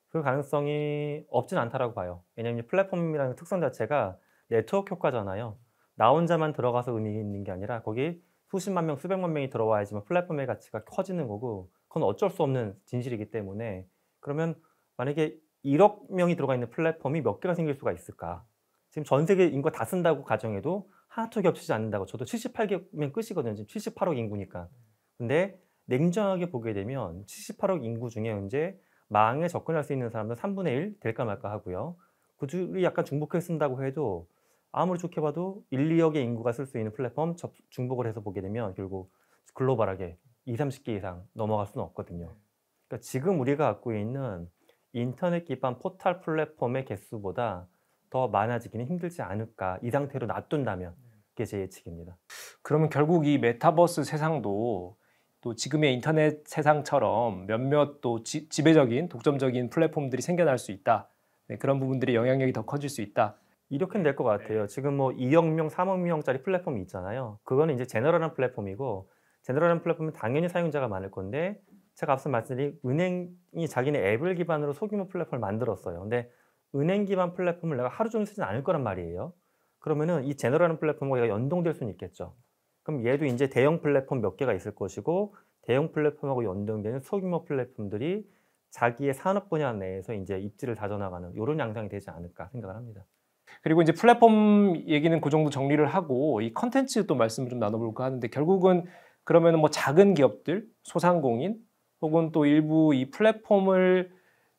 그 가능성이 없진 않다라고 봐요. 왜냐하면 플랫폼이라는 특성 자체가 네트워크 효과잖아요. 나 혼자만 들어가서 의미 있는 게 아니라 거기 수십만 명, 수백만 명이 들어와야지만 플랫폼의 가치가 커지는 거고 그건 어쩔 수 없는 진실이기 때문에 그러면 만약에 1억 명이 들어가 있는 플랫폼이 몇 개가 생길 수가 있을까? 지금 전 세계 인구가 다 쓴다고 가정해도 하나도 겹치지 않는다고 저도 78개면 끝이거든요. 지금 78억 인구니까. 근데 냉정하게 보게 되면 78억 인구 중에 현재 망에 접근할 수 있는 사람은 3분의 1 될까 말까 하고요. 그들이 약간 중복해서 쓴다고 해도 아무리 좋게 봐도 1, 2억의 인구가 쓸 수 있는 플랫폼 중복을 해서 보게 되면 결국 글로벌하게 2, 30개 이상 넘어갈 수는 없거든요. 그러니까 지금 우리가 갖고 있는 인터넷 기반 포털 플랫폼의 개수보다 더 많아지기는 힘들지 않을까. 이 상태로 놔둔다면 그게 제 예측입니다. 그러면 결국 이 메타버스 세상도 또 지금의 인터넷 세상처럼 몇몇 또 지배적인 독점적인 플랫폼들이 생겨날 수 있다. 네, 그런 부분들이 영향력이 더 커질 수 있다. 이렇게는 될 것 같아요. 지금 뭐 2억 명, 3억 명짜리 플랫폼이 있잖아요. 그거는 이제 제너럴한 플랫폼이고 제너럴한 플랫폼은 당연히 사용자가 많을 건데 제가 앞서 말씀드린 은행이 자기네 앱을 기반으로 소규모 플랫폼을 만들었어요. 근데 은행 기반 플랫폼을 내가 하루 종일 쓰진 않을 거란 말이에요. 그러면은 이 제너럴한 플랫폼과 얘가 연동될 수는 있겠죠. 그럼 얘도 이제 대형 플랫폼 몇 개가 있을 것이고 대형 플랫폼하고 연동되는 소규모 플랫폼들이 자기의 산업 분야 내에서 이제 입지를 다져나가는 이런 양상이 되지 않을까 생각을 합니다. 그리고 이제 플랫폼 얘기는 그 정도 정리를 하고 이 컨텐츠 또 말씀을 좀 나눠볼까 하는데 결국은 그러면은 뭐 작은 기업들, 소상공인 혹은 또 일부 이 플랫폼을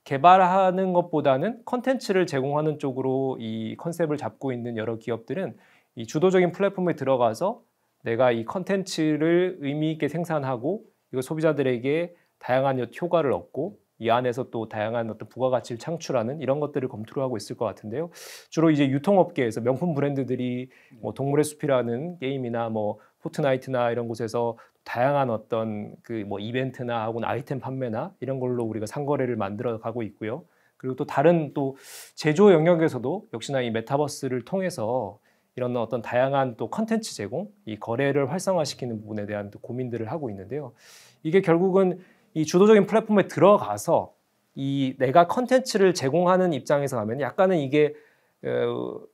개발하는 것보다는 컨텐츠를 제공하는 쪽으로 이 컨셉을 잡고 있는 여러 기업들은 이 주도적인 플랫폼에 들어가서 내가 이 컨텐츠를 의미 있게 생산하고 이거 소비자들에게 다양한 효과를 얻고 이 안에서 또 다양한 어떤 부가가치를 창출하는 이런 것들을 검토를 하고 있을 것 같은데요. 주로 이제 유통업계에서 명품 브랜드들이 뭐 동물의 숲이라는 게임이나 뭐 포트나이트나 이런 곳에서 다양한 어떤 그 뭐 이벤트나 혹은 아이템 판매나 이런 걸로 우리가 상거래를 만들어 가고 있고요. 그리고 또 다른 또 제조 영역에서도 역시나 이 메타버스를 통해서 이런 어떤 다양한 또 컨텐츠 제공, 이 거래를 활성화시키는 부분에 대한 또 고민들을 하고 있는데요. 이게 결국은 이 주도적인 플랫폼에 들어가서 이 내가 컨텐츠를 제공하는 입장에서 하면 약간은 이게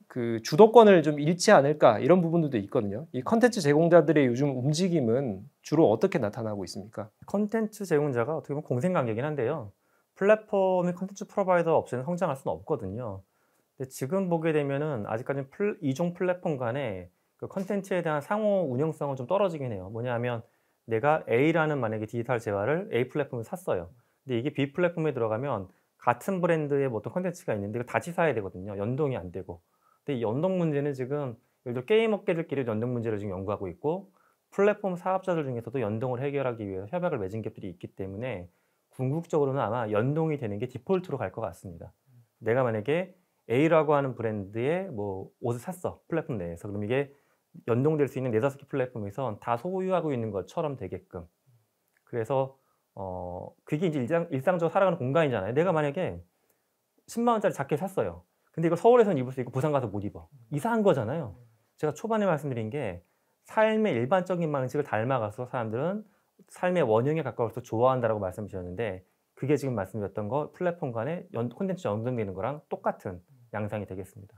그 주도권을 좀 잃지 않을까 이런 부분들도 있거든요. 이 컨텐츠 제공자들의 요즘 움직임은 주로 어떻게 나타나고 있습니까? 컨텐츠 제공자가 어떻게 보면 공생관계긴 한데요. 플랫폼이 컨텐츠 프로바이더 없이는 성장할 수는 없거든요. 근데 지금 보게 되면은 아직까지는 이종 플랫폼 간의 그 컨텐츠에 대한 상호 운영성은 좀 떨어지긴 해요. 뭐냐하면 내가 A라는 만약에 디지털 재화를 A 플랫폼을 샀어요. 근데 이게 B 플랫폼에 들어가면 같은 브랜드의 뭐 어떤 컨텐츠가 있는데 이걸 같이 사야 되거든요. 연동이 안 되고. 근데 이 연동 문제는 지금 예를 들어 게임 업계들끼리 연동 문제를 지금 연구하고 있고 플랫폼 사업자들 중에서도 연동을 해결하기 위해서 협약을 맺은 겹들이 있기 때문에 궁극적으로는 아마 연동이 되는 게 디폴트로 갈 것 같습니다. 내가 만약에 A라고 하는 브랜드의 뭐 옷을 샀어. 플랫폼 내에서. 그럼 이게 연동될 수 있는 4-5개 플랫폼에서 다 소유하고 있는 것처럼 되게끔. 그래서 그게 이제 일상적으로 살아가는 공간이잖아요. 내가 만약에 10만 원짜리 자켓 샀어요. 근데 이걸 서울에서는 입을 수 있고 부산 가서 못 입어. 이상한 거잖아요. 제가 초반에 말씀드린 게 삶의 일반적인 방식을 닮아가서 사람들은 삶의 원형에 가까워서 좋아한다라고 말씀 주셨는데 그게 지금 말씀드렸던 거 플랫폼 간에 콘텐츠 연동되는 거랑 똑같은 양상이 되겠습니다.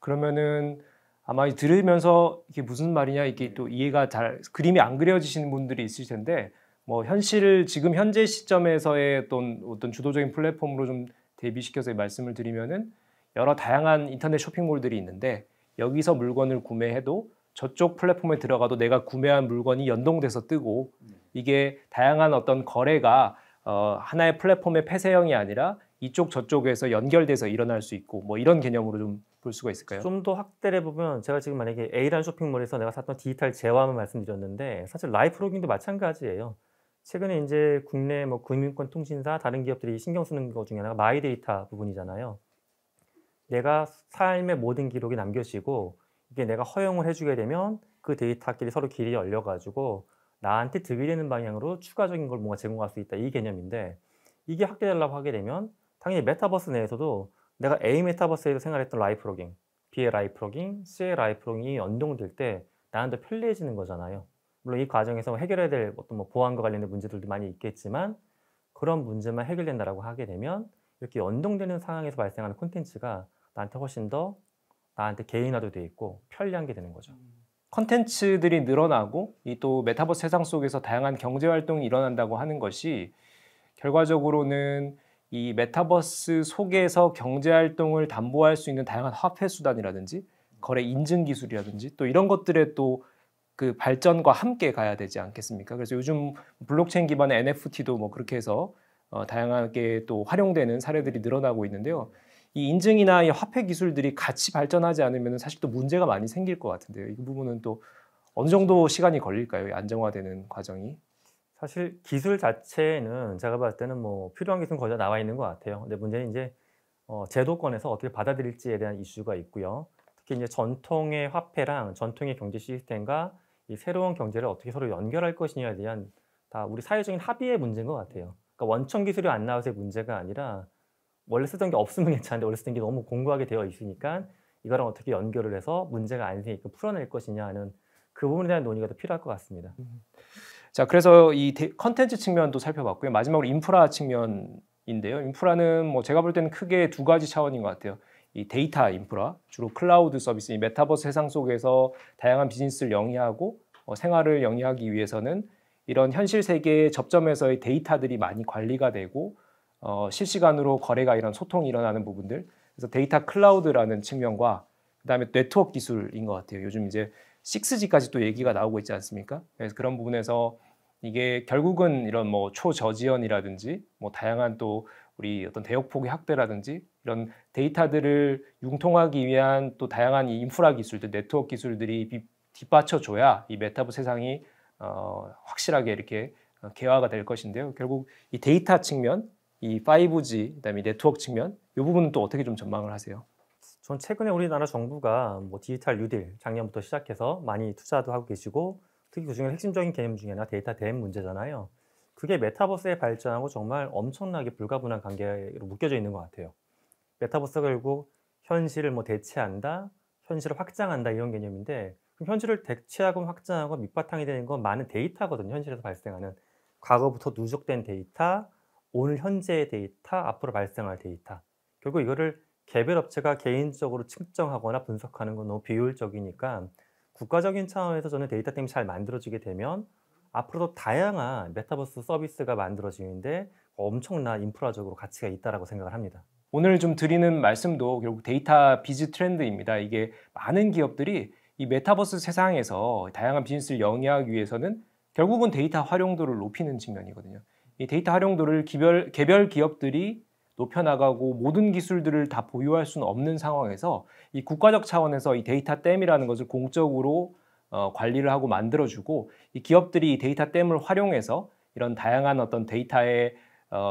그러면은 아마 들으면서 이게 무슨 말이냐 이게 또 이해가 잘 그림이 안 그려지시는 분들이 있을 텐데 뭐 현실을 지금 현재 시점에서의 어떤 주도적인 플랫폼으로 좀 대비시켜서 말씀을 드리면은 여러 다양한 인터넷 쇼핑몰들이 있는데 여기서 물건을 구매해도 저쪽 플랫폼에 들어가도 내가 구매한 물건이 연동돼서 뜨고 이게 다양한 어떤 거래가 하나의 플랫폼의 폐쇄형이 아니라 이쪽 저쪽에서 연결돼서 일어날 수 있고 뭐 이런 개념으로 좀 볼 수가 있을까요? 좀 더 확대를 해보면 제가 지금 만약에 A라는 쇼핑몰에서 내가 샀던 디지털 재화만 말씀드렸는데 사실 라이프로깅도 마찬가지예요. 최근에 이제 국내 뭐 금융권 통신사 다른 기업들이 신경 쓰는 것 중에 하나가 마이데이터 부분이잖아요. 내가 삶의 모든 기록이 남겨지고 이게 내가 허용을 해주게 되면 그 데이터끼리 서로 길이 열려가지고 나한테 득이 되는 방향으로 추가적인 걸 뭔가 제공할 수 있다 이 개념인데 이게 확대되려고 하게 되면 당연히 메타버스 내에서도 내가 A 메타버스에서 생활했던 라이프로깅, B의 라이프로깅, C의 라이프로깅이 연동될 때 나한테 편리해지는 거잖아요. 물론 이 과정에서 해결해야 될 어떤 뭐 보안과 관련된 문제들도 많이 있겠지만 그런 문제만 해결된다라고 하게 되면 이렇게 연동되는 상황에서 발생하는 콘텐츠가 나한테 훨씬 더 나한테 개인화도 돼 있고 편리한 게 되는 거죠. 컨텐츠들이 늘어나고 이 또 메타버스 세상 속에서 다양한 경제 활동이 일어난다고 하는 것이 결과적으로는 이 메타버스 속에서 경제 활동을 담보할 수 있는 다양한 화폐 수단이라든지 거래 인증 기술이라든지 또 이런 것들의 또 그 발전과 함께 가야 되지 않겠습니까? 그래서 요즘 블록체인 기반의 NFT도 뭐 그렇게 해서 다양하게 또 활용되는 사례들이 늘어나고 있는데요. 이 인증이나 이 화폐 기술들이 같이 발전하지 않으면 사실 또 문제가 많이 생길 것 같은데요. 이 부분은 또 어느 정도 시간이 걸릴까요? 안정화되는 과정이? 사실 기술 자체는 제가 봤을 때는 뭐 필요한 기술은 거의 다 나와 있는 것 같아요. 근데 문제는 이제 제도권에서 어떻게 받아들일지에 대한 이슈가 있고요. 특히 이제 전통의 화폐랑 전통의 경제 시스템과 이 새로운 경제를 어떻게 서로 연결할 것이냐에 대한 다 우리 사회적인 합의의 문제인 것 같아요. 그러니까 원천 기술이 안 나와서의 문제가 아니라 원래 쓰던 게 없으면 괜찮은데 원래 쓰던 게 너무 공고하게 되어 있으니까 이거랑 어떻게 연결을 해서 문제가 안 생기게 풀어낼 것이냐 하는 그 부분에 대한 논의가 더 필요할 것 같습니다. 자, 그래서 이 컨텐츠 측면도 살펴봤고요. 마지막으로 인프라 측면인데요. 인프라는 뭐 제가 볼 때는 크게 두 가지 차원인 것 같아요. 이 데이터 인프라, 주로 클라우드 서비스, 이 메타버스 세상 속에서 다양한 비즈니스를 영위하고 생활을 영위하기 위해서는 이런 현실 세계의 접점에서의 데이터들이 많이 관리가 되고 실시간으로 거래가 이런 소통이 일어나는 부분들. 그래서 데이터 클라우드라는 측면과 그다음에 네트워크 기술인 것 같아요. 요즘 이제 6G까지 또 얘기가 나오고 있지 않습니까? 그래서 그런 부분에서 이게 결국은 이런 뭐 초저지연이라든지 뭐 다양한 또 우리 어떤 대역폭의 확대라든지 이런 데이터들을 융통하기 위한 또 다양한 이 인프라 기술들, 네트워크 기술들이 뒷받쳐줘야 이 메타버스 세상이 확실하게 이렇게 개화가 될 것인데요. 결국 이 데이터 측면, 이 5G, 그다음에 네트워크 측면, 이 부분은 또 어떻게 좀 전망을 하세요? 전 최근에 우리나라 정부가 뭐 디지털 뉴딜 작년부터 시작해서 많이 투자도 하고 계시고 특히 그중에 핵심적인 개념 중에 하나 데이터 대행 문제잖아요. 그게 메타버스의 발전하고 정말 엄청나게 불가분한 관계로 묶여져 있는 것 같아요. 메타버스가 결국 현실을 뭐 대체한다, 현실을 확장한다 이런 개념인데 그럼 현실을 대체하고 확장하고 밑바탕이 되는 건 많은 데이터거든요. 현실에서 발생하는 과거부터 누적된 데이터, 오늘 현재의 데이터, 앞으로 발생할 데이터. 결국 이거를 개별 업체가 개인적으로 측정하거나 분석하는 건 너무 비효율적이니까 국가적인 차원에서 저는 데이터 템이 잘 만들어지게 되면 앞으로도 다양한 메타버스 서비스가 만들어지는데 엄청난 인프라적으로 가치가 있다라고 생각을 합니다. 오늘 좀 드리는 말씀도 결국 데이터 비즈 트렌드입니다. 이게 많은 기업들이 이 메타버스 세상에서 다양한 비즈니스를 영위하기 위해서는 결국은 데이터 활용도를 높이는 측면이거든요. 이 데이터 활용도를 개별 기업들이 높여나가고 모든 기술들을 다 보유할 수는 없는 상황에서 이 국가적 차원에서 이 데이터 댐이라는 것을 공적으로 관리를 하고 만들어주고 이 기업들이 이 데이터 댐을 활용해서 이런 다양한 어떤 데이터에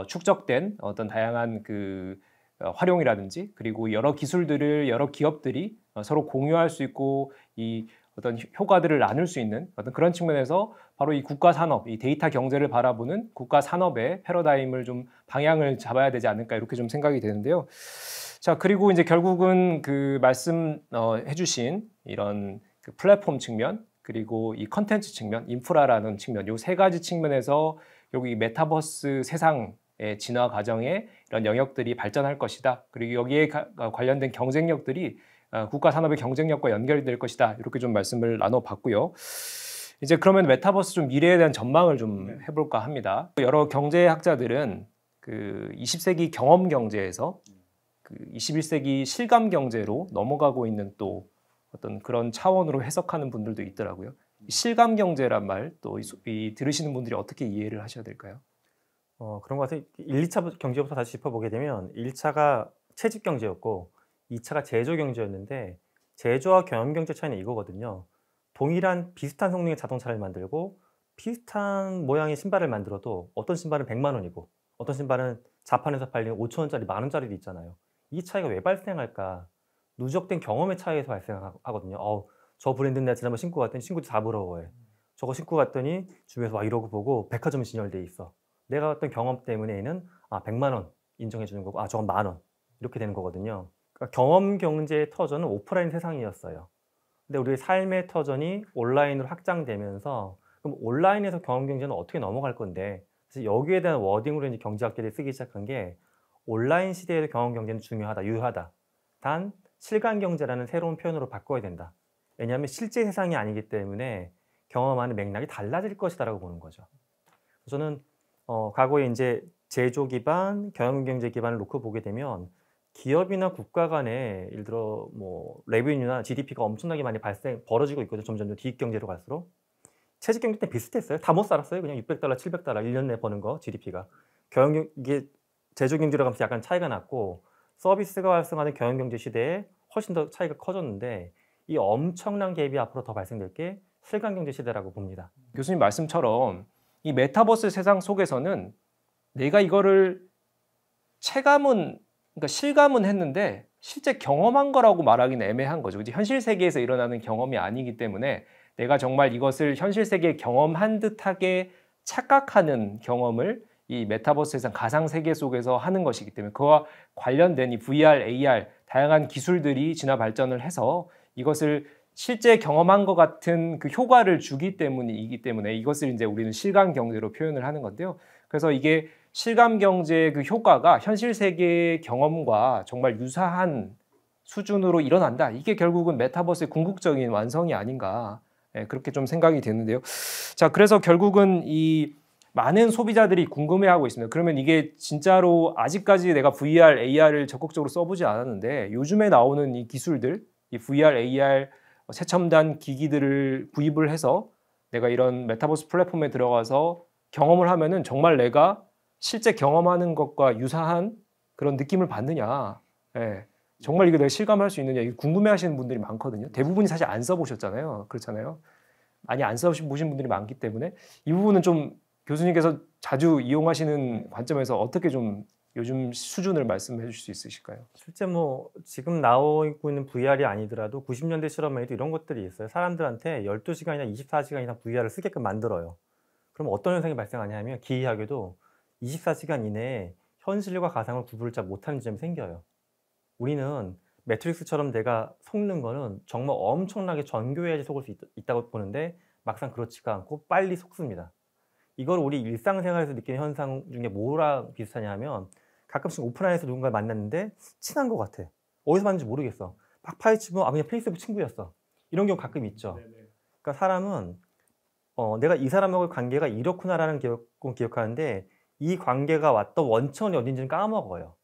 축적된 어떤 다양한 그 활용이라든지 그리고 여러 기술들을 여러 기업들이 서로 공유할 수 있고 이 어떤 효과들을 나눌 수 있는 어떤 그런 측면에서 바로 이 국가 산업, 이 데이터 경제를 바라보는 국가 산업의 패러다임을 좀 방향을 잡아야 되지 않을까 이렇게 좀 생각이 되는데요. 자, 그리고 이제 결국은 그 해주신 이런 그 플랫폼 측면 그리고 이 컨텐츠 측면, 인프라라는 측면, 요 세 가지 측면에서 결국 이 메타버스 세상의 진화 과정에 이런 영역들이 발전할 것이다. 그리고 여기에 관련된 경쟁력들이 국가 산업의 경쟁력과 연결될 것이다. 이렇게 좀 말씀을 나눠봤고요. 이제 그러면 메타버스 좀 미래에 대한 전망을 좀 해볼까 합니다. 여러 경제학자들은 그 20세기 경험 경제에서 그 21세기 실감 경제로 넘어가고 있는 또 어떤 그런 차원으로 해석하는 분들도 있더라고요. 실감 경제란 말 또 들으시는 분들이 어떻게 이해를 하셔야 될까요? 그런 것 같아요. 1, 2차 경제부터 다시 짚어보게 되면 1차가 채집 경제였고 2차가 제조 경제였는데 제조와 경험 경제 차이는 이거거든요. 동일한 비슷한 성능의 자동차를 만들고 비슷한 모양의 신발을 만들어도 어떤 신발은 100만 원이고 어떤 신발은 자판에서 팔리는 5천 원짜리, 만 원짜리도 있잖아요. 이 차이가 왜 발생할까? 누적된 경험의 차이에서 발생하거든요. 저 브랜드는 내가 지난번 신고 갔더니 친구들이 다 부러워해. 저거 신고 갔더니 주변에서 막 이러고 보고 백화점에 진열돼 있어. 내가 어떤 경험 때문에 얘는 100만 원 인정해 주는 거고 저건 만 원. 이렇게 되는 거거든요. 그러니까 경험 경제의 터전은 오프라인 세상이었어요. 근데 우리의 삶의 터전이 온라인으로 확장되면서 그럼 온라인에서 경험 경제는 어떻게 넘어갈 건데 그래서 여기에 대한 워딩으로 이제 경제학자들이 쓰기 시작한 게 온라인 시대에도 경험 경제는 중요하다, 유효하다. 단 실감 경제라는 새로운 표현으로 바꿔야 된다. 왜냐하면 실제 세상이 아니기 때문에 경험하는 맥락이 달라질 것이다라고 보는 거죠. 저는 과거에 이제 제조 기반, 경영 경제 기반을 놓고 보게 되면 기업이나 국가 간에 예를 들어 뭐 레비뉴나 GDP가 엄청나게 많이 벌어지고 있거든요. 점점 더 기획 경제로 갈수록. 채직 경제 때 비슷했어요. 다 못 살았어요. 그냥 $600, $700 1년 내에 버는 거 GDP가. 이게 제조 경제로 가면서 약간 차이가 났고 서비스가 활성화하는 경영 경제 시대에 훨씬 더 차이가 커졌는데 이 엄청난 갭이 앞으로 더 발생될 게 실감 경제 시대라고 봅니다. 교수님 말씀처럼 이 메타버스 세상 속에서는 내가 이거를 체감은 그러니까 실감은 했는데 실제 경험한 거라고 말하기는 애매한 거죠. 이제 현실 세계에서 일어나는 경험이 아니기 때문에 내가 정말 이것을 현실 세계에 경험한 듯하게 착각하는 경험을 이 메타버스 세상 가상 세계 속에서 하는 것이기 때문에 그와 관련된 이 VR, AR 다양한 기술들이 진화 발전을 해서 이것을 실제 경험한 것 같은 그 효과를 주기 때문이기 때문에 이것을 이제 우리는 실감 경제로 표현을 하는 건데요. 그래서 이게 실감 경제의 그 효과가 현실 세계의 경험과 정말 유사한 수준으로 일어난다. 이게 결국은 메타버스의 궁극적인 완성이 아닌가. 그렇게 좀 생각이 되는데요. 자, 그래서 결국은 이 많은 소비자들이 궁금해하고 있습니다. 그러면 이게 진짜로 아직까지 내가 VR, AR을 적극적으로 써보지 않았는데 요즘에 나오는 이 기술들, 이 VR, AR 최첨단 기기들을 구입을 해서 내가 이런 메타버스 플랫폼에 들어가서 경험을 하면은 정말 내가 실제 경험하는 것과 유사한 그런 느낌을 받느냐. 정말 이거 내가 실감할 수 있느냐. 이거 궁금해하시는 분들이 많거든요. 대부분이 사실 안 써보셨잖아요. 그렇잖아요. 많이 안 써보신 분들이 많기 때문에 이 부분은 좀 교수님께서 자주 이용하시는 관점에서 어떻게 좀 요즘 수준을 말씀해 주실 수 있으실까요? 실제 뭐 지금 나오고 있는 VR이 아니더라도 90년대 실험에 해도 이런 것들이 있어요. 사람들한테 12시간이나 24시간이나 VR을 쓰게끔 만들어요. 그럼 어떤 현상이 발생하냐 하면 기이하게도 24시간 이내에 현실과 가상을 구분을 잘 못하는 점이 생겨요. 우리는 매트릭스처럼 내가 속는 거는 정말 엄청나게 정교해야지 속을 수 있다고 보는데 막상 그렇지가 않고 빨리 속습니다. 이걸 우리 일상생활에서 느끼는 현상 중에 뭐랑 비슷하냐 하면 가끔씩 오프라인에서 누군가를 만났는데 친한 것 같아. 어디서 봤는지 모르겠어. 막 파헤치면 그냥 페이스북 친구였어. 이런 경우 가끔 있죠. 그러니까 사람은 내가 이 사람하고의 관계가 이렇구나라는 기억은 기억하는데 이 관계가 왔던 원천이 어딘지는 까먹어요.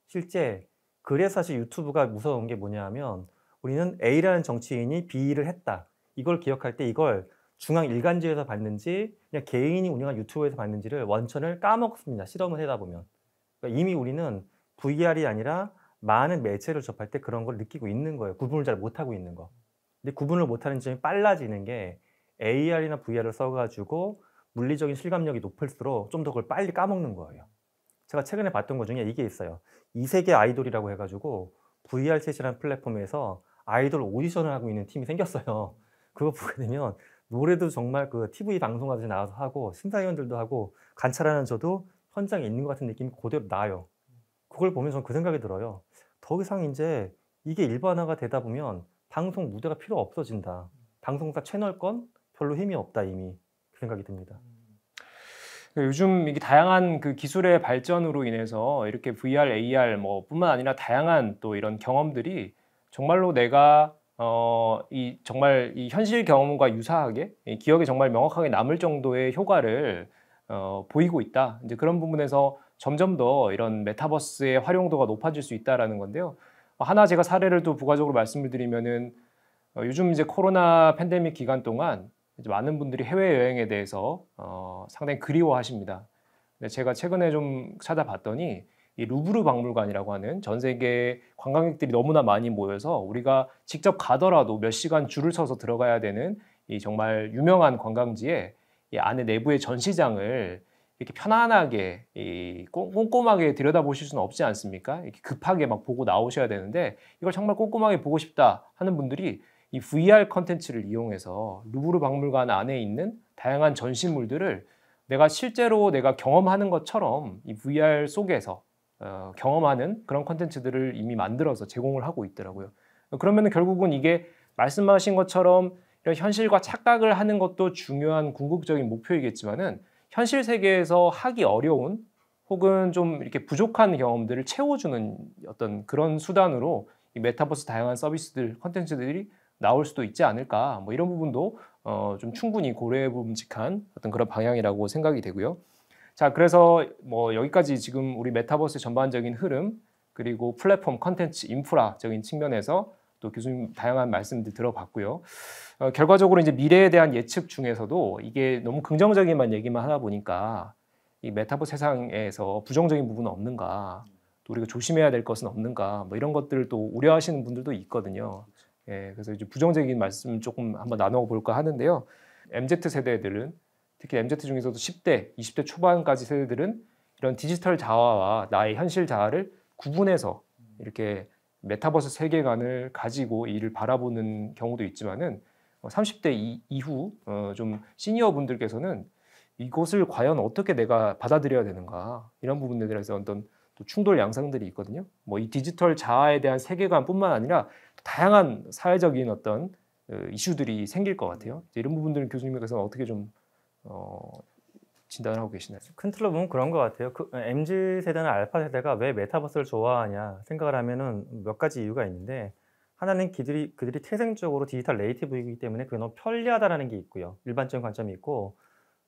실제 그래서 사실 유튜브가 무서운 게 뭐냐 하면 우리는 A라는 정치인이 B를 했다. 이걸 기억할 때 이걸 중앙 일간지에서 봤는지 그냥 개인이 운영한 유튜브에서 봤는지를 원천을 까먹습니다. 실험을 하다 보면. 그러니까 이미 우리는 VR이 아니라 많은 매체를 접할 때 그런 걸 느끼고 있는 거예요. 구분을 잘 못하고 있는 거. 근데 구분을 못하는 점이 빨라지는 게 AR이나 VR을 써가지고 물리적인 실감력이 높을수록 좀 더 그걸 빨리 까먹는 거예요. 제가 최근에 봤던 것 중에 이게 있어요. 이세계 아이돌이라고 해가지고 VR챗이라는 플랫폼에서 아이돌 오디션을 하고 있는 팀이 생겼어요. 그거 보게 되면 노래도 정말 그 TV 방송하듯이 나와서 하고 심사위원들도 하고 관찰하는 저도 현장에 있는 것 같은 느낌이 그대로 나요. 그걸 보면서 저는 그 생각이 들어요. 더 이상 이제 이게 일반화가 되다 보면 방송 무대가 필요 없어진다. 방송사 채널권 별로 힘이 없다 이미. 그 생각이 듭니다. 요즘 이게 다양한 그 기술의 발전으로 인해서 이렇게 VR, AR 뿐만 아니라 다양한 또 이런 경험들이 정말로 내가 정말 이 현실 경험과 유사하게 기억에 정말 명확하게 남을 정도의 효과를 보이고 있다. 이제 그런 부분에서 점점 더 이런 메타버스의 활용도가 높아질 수 있다라는 건데요. 하나 제가 사례를 또 부가적으로 말씀을 드리면은 요즘 이제 코로나 팬데믹 기간 동안 이제 많은 분들이 해외여행에 대해서 상당히 그리워하십니다. 근데 제가 최근에 좀 찾아봤더니 이 루브르 박물관이라고 하는 전 세계 관광객들이 너무나 많이 모여서 우리가 직접 가더라도 몇 시간 줄을 서서 들어가야 되는 이 정말 유명한 관광지에 이 안에 내부의 전시장을 이렇게 편안하게 꼼꼼하게 들여다보실 수는 없지 않습니까? 이렇게 급하게 막 보고 나오셔야 되는데 이걸 정말 꼼꼼하게 보고 싶다 하는 분들이 이 VR 컨텐츠를 이용해서 루브르 박물관 안에 있는 다양한 전시물들을 내가 실제로 내가 경험하는 것처럼 이 VR 속에서 경험하는 그런 컨텐츠들을 이미 만들어서 제공을 하고 있더라고요. 그러면 결국은 이게 말씀하신 것처럼 이런 현실과 착각을 하는 것도 중요한 궁극적인 목표이겠지만은 현실 세계에서 하기 어려운 혹은 좀 이렇게 부족한 경험들을 채워주는 어떤 그런 수단으로 이 메타버스 다양한 서비스들, 컨텐츠들이 나올 수도 있지 않을까. 뭐 이런 부분도 좀 충분히 고려해 봄직한 어떤 그런 방향이라고 생각이 되고요. 자, 그래서 뭐 여기까지 지금 우리 메타버스 전반적인 흐름 그리고 플랫폼 컨텐츠 인프라적인 측면에서 또 교수님 다양한 말씀들 들어봤고요. 결과적으로 이제 미래에 대한 예측 중에서도 이게 너무 긍정적인만 얘기만 하다 보니까 이 메타버스 세상에서 부정적인 부분은 없는가, 또 우리가 조심해야 될 것은 없는가, 뭐 이런 것들을 또 우려하시는 분들도 있거든요. 예, 그래서 이제 부정적인 말씀 조금 한번 나눠볼까 하는데요. MZ 세대들은 특히 MZ 중에서도 10대, 20대 초반까지 세대들은 이런 디지털 자아와 나의 현실 자아를 구분해서 이렇게 메타버스 세계관을 가지고 이를 바라보는 경우도 있지만은 30대 이후 좀 시니어 분들께서는 이것을 과연 어떻게 내가 받아들여야 되는가 이런 부분들에 대해서 어떤 또 충돌 양상들이 있거든요. 뭐 이 디지털 자아에 대한 세계관뿐만 아니라 다양한 사회적인 어떤 이슈들이 생길 것 같아요. 이런 부분들은 교수님께서는 어떻게 좀 진단을 하고 계시나요? 큰 틀로 보면 그런 것 같아요. 그 MZ 세대나 알파 세대가 왜 메타버스를 좋아하냐 생각을 하면은 몇 가지 이유가 있는데, 하나는 그들이 태생적으로 디지털 네이티브이기 때문에 그게 너무 편리하다라는 게 있고요. 일반적인 관점이 있고,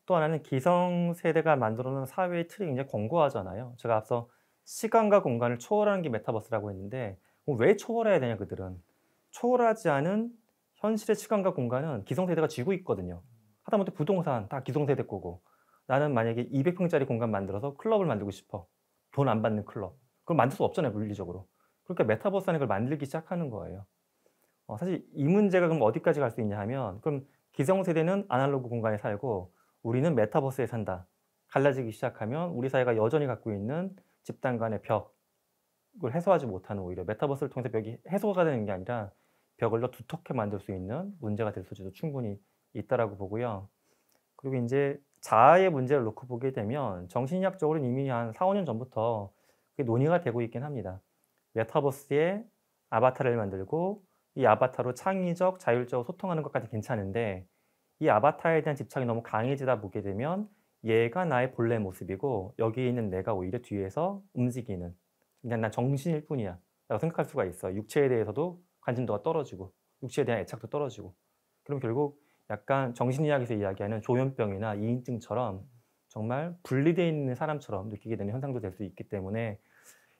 또 하나는 기성 세대가 만들어 놓은 사회의 틀이 굉장히 공고하잖아요. 제가 앞서 시간과 공간을 초월하는 게 메타버스라고 했는데, 왜 초월해야 되냐 그들은. 초월하지 않은 현실의 시간과 공간은 기성 세대가 쥐고 있거든요. 하다못해 부동산 다 기성 세대 거고, 나는 만약에 200평짜리 공간 만들어서 클럽을 만들고 싶어. 돈 안 받는 클럽. 그걸 만들 수 없잖아요, 물리적으로. 그러니까 메타버스 안에 그걸 만들기 시작하는 거예요. 사실 이 문제가 그럼 어디까지 갈 수 있냐 하면, 그럼 기성세대는 아날로그 공간에 살고 우리는 메타버스에 산다. 갈라지기 시작하면 우리 사회가 여전히 갖고 있는 집단 간의 벽을 해소하지 못하는, 오히려 메타버스를 통해서 벽이 해소가 되는 게 아니라 벽을 더 두텁게 만들 수 있는 문제가 될 수도 충분히 있다라고 보고요. 그리고 이제 자아의 문제를 놓고 보게 되면 정신의학적으로는 이미 한 4-5년 전부터 그게 논의가 되고 있긴 합니다. 메타버스에 아바타를 만들고 이 아바타로 창의적, 자율적으로 소통하는 것까지 괜찮은데, 이 아바타에 대한 집착이 너무 강해지다 보게 되면 얘가 나의 본래 모습이고 여기에 있는 내가 오히려 뒤에서 움직이는, 그냥 난 정신일 뿐이야 라고 생각할 수가 있어요. 육체에 대해서도 관심도가 떨어지고 육체에 대한 애착도 떨어지고, 그럼 결국 약간 정신의학에서 이야기하는 조현병이나 이인증처럼 정말 분리되어 있는 사람처럼 느끼게 되는 현상도 될 수 있기 때문에,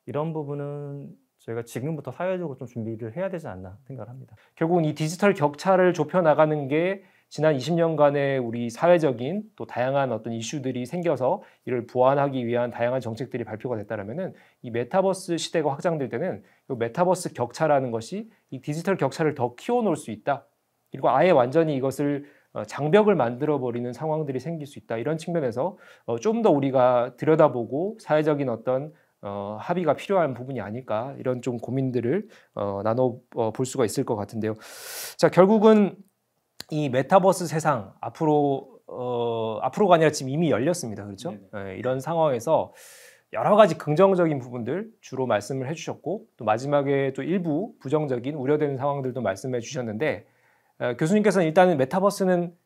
이런 부분은 저희가 지금부터 사회적으로 좀 준비를 해야 되지 않나 생각을 합니다. 결국은 이 디지털 격차를 좁혀 나가는 게 지난 20년간의 우리 사회적인 또 다양한 어떤 이슈들이 생겨서 이를 보완하기 위한 다양한 정책들이 발표가 됐다면은, 이 메타버스 시대가 확장될 때는 이 메타버스 격차라는 것이 이 디지털 격차를 더 키워놓을 수 있다. 그리고 아예 완전히 이것을 장벽을 만들어 버리는 상황들이 생길 수 있다. 이런 측면에서 좀 더 우리가 들여다보고 사회적인 어떤 합의가 필요한 부분이 아닐까, 이런 좀 고민들을 나눠 볼 수가 있을 것 같은데요. 자, 결국은 이 메타버스 세상 앞으로가 아니라 지금 이미 열렸습니다. 그렇죠? 이런 상황에서 여러 가지 긍정적인 부분들 주로 말씀을 해주셨고, 또 마지막에 또 일부 부정적인 우려되는 상황들도 말씀해 주셨는데, 교수님께서는 일단은 메타버스는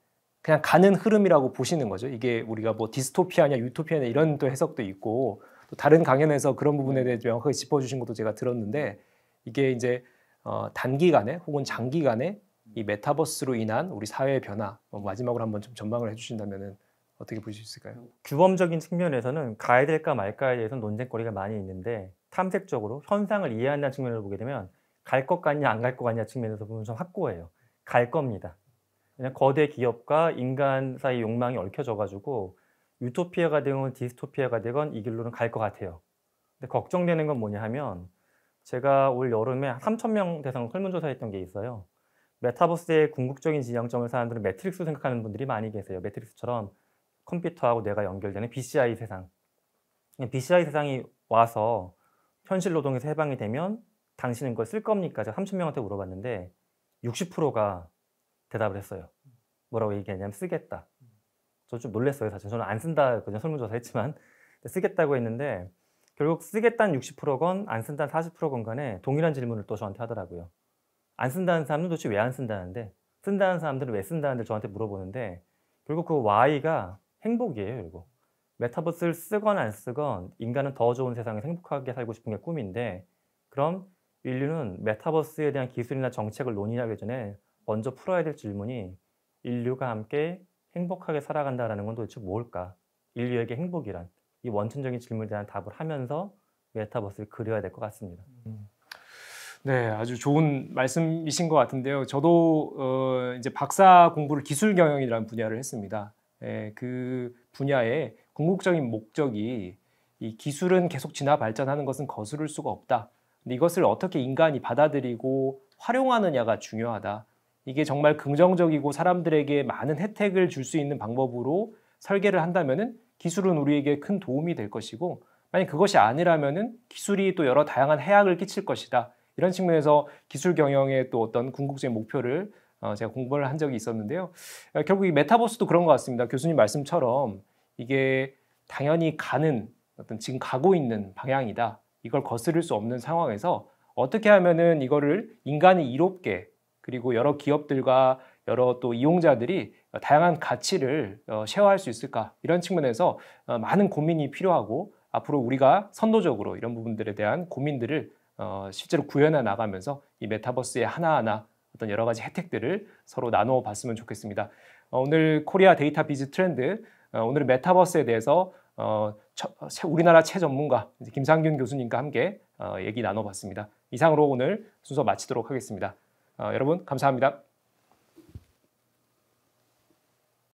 그냥 가는 흐름이라고 보시는 거죠. 이게 우리가 뭐 디스토피아냐 유토피아냐 이런 또 해석도 있고, 또 다른 강연에서 그런 부분에 대해 명확하게 짚어주신 것도 제가 들었는데, 이게 이제 단기간에 혹은 장기간에 이 메타버스로 인한 우리 사회의 변화, 마지막으로 한번 좀 전망을 해주신다면은 어떻게 보실 수 있을까요? 규범적인 측면에서는 가야 될까 말까에 대해서는 논쟁거리가 많이 있는데, 탐색적으로 현상을 이해한다는 측면을 보게 되면 갈 것 같냐 안 갈 것 같냐 측면에서 보면 좀 확고해요. 갈 겁니다. 그냥 거대 기업과 인간 사이 욕망이 얽혀져 가지고 유토피아가 되건 디스토피아가 되건 이 길로는 갈 것 같아요. 근데 걱정되는 건 뭐냐 하면, 제가 올 여름에 3,000명 대상 설문조사했던 게 있어요. 메타버스의 궁극적인 지향점을 사람들은 매트릭스 생각하는 분들이 많이 계세요. 매트릭스처럼 컴퓨터하고 뇌가 연결되는 BCI 세상. BCI 세상이 와서 현실 노동에서 해방이 되면 당신은 그걸 쓸 겁니까? 제가 3,000명한테 물어봤는데 60%가 대답을 했어요. 뭐라고 얘기했냐면 쓰겠다. 저 좀 놀랐어요. 사실 저는 안 쓴다 그냥 설문조사 했지만, 쓰겠다고 했는데 결국 쓰겠다는 60%건 안 쓴다는 40%건 간에 동일한 질문을 또 저한테 하더라고요. 안 쓴다는 사람은 도대체 왜 안 쓴다는데, 쓴다는 사람들은 왜 쓴다는데 저한테 물어보는데, 결국 그 Y가 행복이에요. 결국 메타버스를 쓰건 안 쓰건 인간은 더 좋은 세상에서 행복하게 살고 싶은 게 꿈인데, 그럼 인류는 메타버스에 대한 기술이나 정책을 논의하기 전에 먼저 풀어야 될 질문이 인류가 함께 행복하게 살아간다라는 건 도대체 뭘까? 인류에게 행복이란 이 원천적인 질문에 대한 답을 하면서 메타버스를 그려야 될 것 같습니다. 네, 아주 좋은 말씀이신 것 같은데요. 저도 이제 박사 공부를 기술 경영이라는 분야를 했습니다. 예, 그 분야의 궁극적인 목적이 이 기술은 계속 진화 발전하는 것은 거스를 수가 없다. 근데 이것을 어떻게 인간이 받아들이고 활용하느냐가 중요하다. 이게 정말 긍정적이고 사람들에게 많은 혜택을 줄 수 있는 방법으로 설계를 한다면은 기술은 우리에게 큰 도움이 될 것이고, 만약 그것이 아니라면은 기술이 또 여러 다양한 해악을 끼칠 것이다. 이런 측면에서 기술 경영의 또 어떤 궁극적인 목표를 제가 공부를 한 적이 있었는데요. 결국 이 메타버스도 그런 것 같습니다. 교수님 말씀처럼 이게 당연히 가는 어떤 지금 가고 있는 방향이다. 이걸 거스를 수 없는 상황에서 어떻게 하면은 이거를 인간이 이롭게, 그리고 여러 기업들과 여러 또 이용자들이 다양한 가치를 쉐어할 수 있을까, 이런 측면에서 많은 고민이 필요하고, 앞으로 우리가 선도적으로 이런 부분들에 대한 고민들을 실제로 구현해 나가면서 이 메타버스의 하나하나 어떤 여러 가지 혜택들을 서로 나누어 봤으면 좋겠습니다. 오늘 코리아 데이터 비즈 트렌드, 오늘은 메타버스에 대해서 우리나라 최전문가 김상균 교수님과 함께 얘기 나눠봤습니다. 이상으로 오늘 순서 마치도록 하겠습니다. 여러분 감사합니다.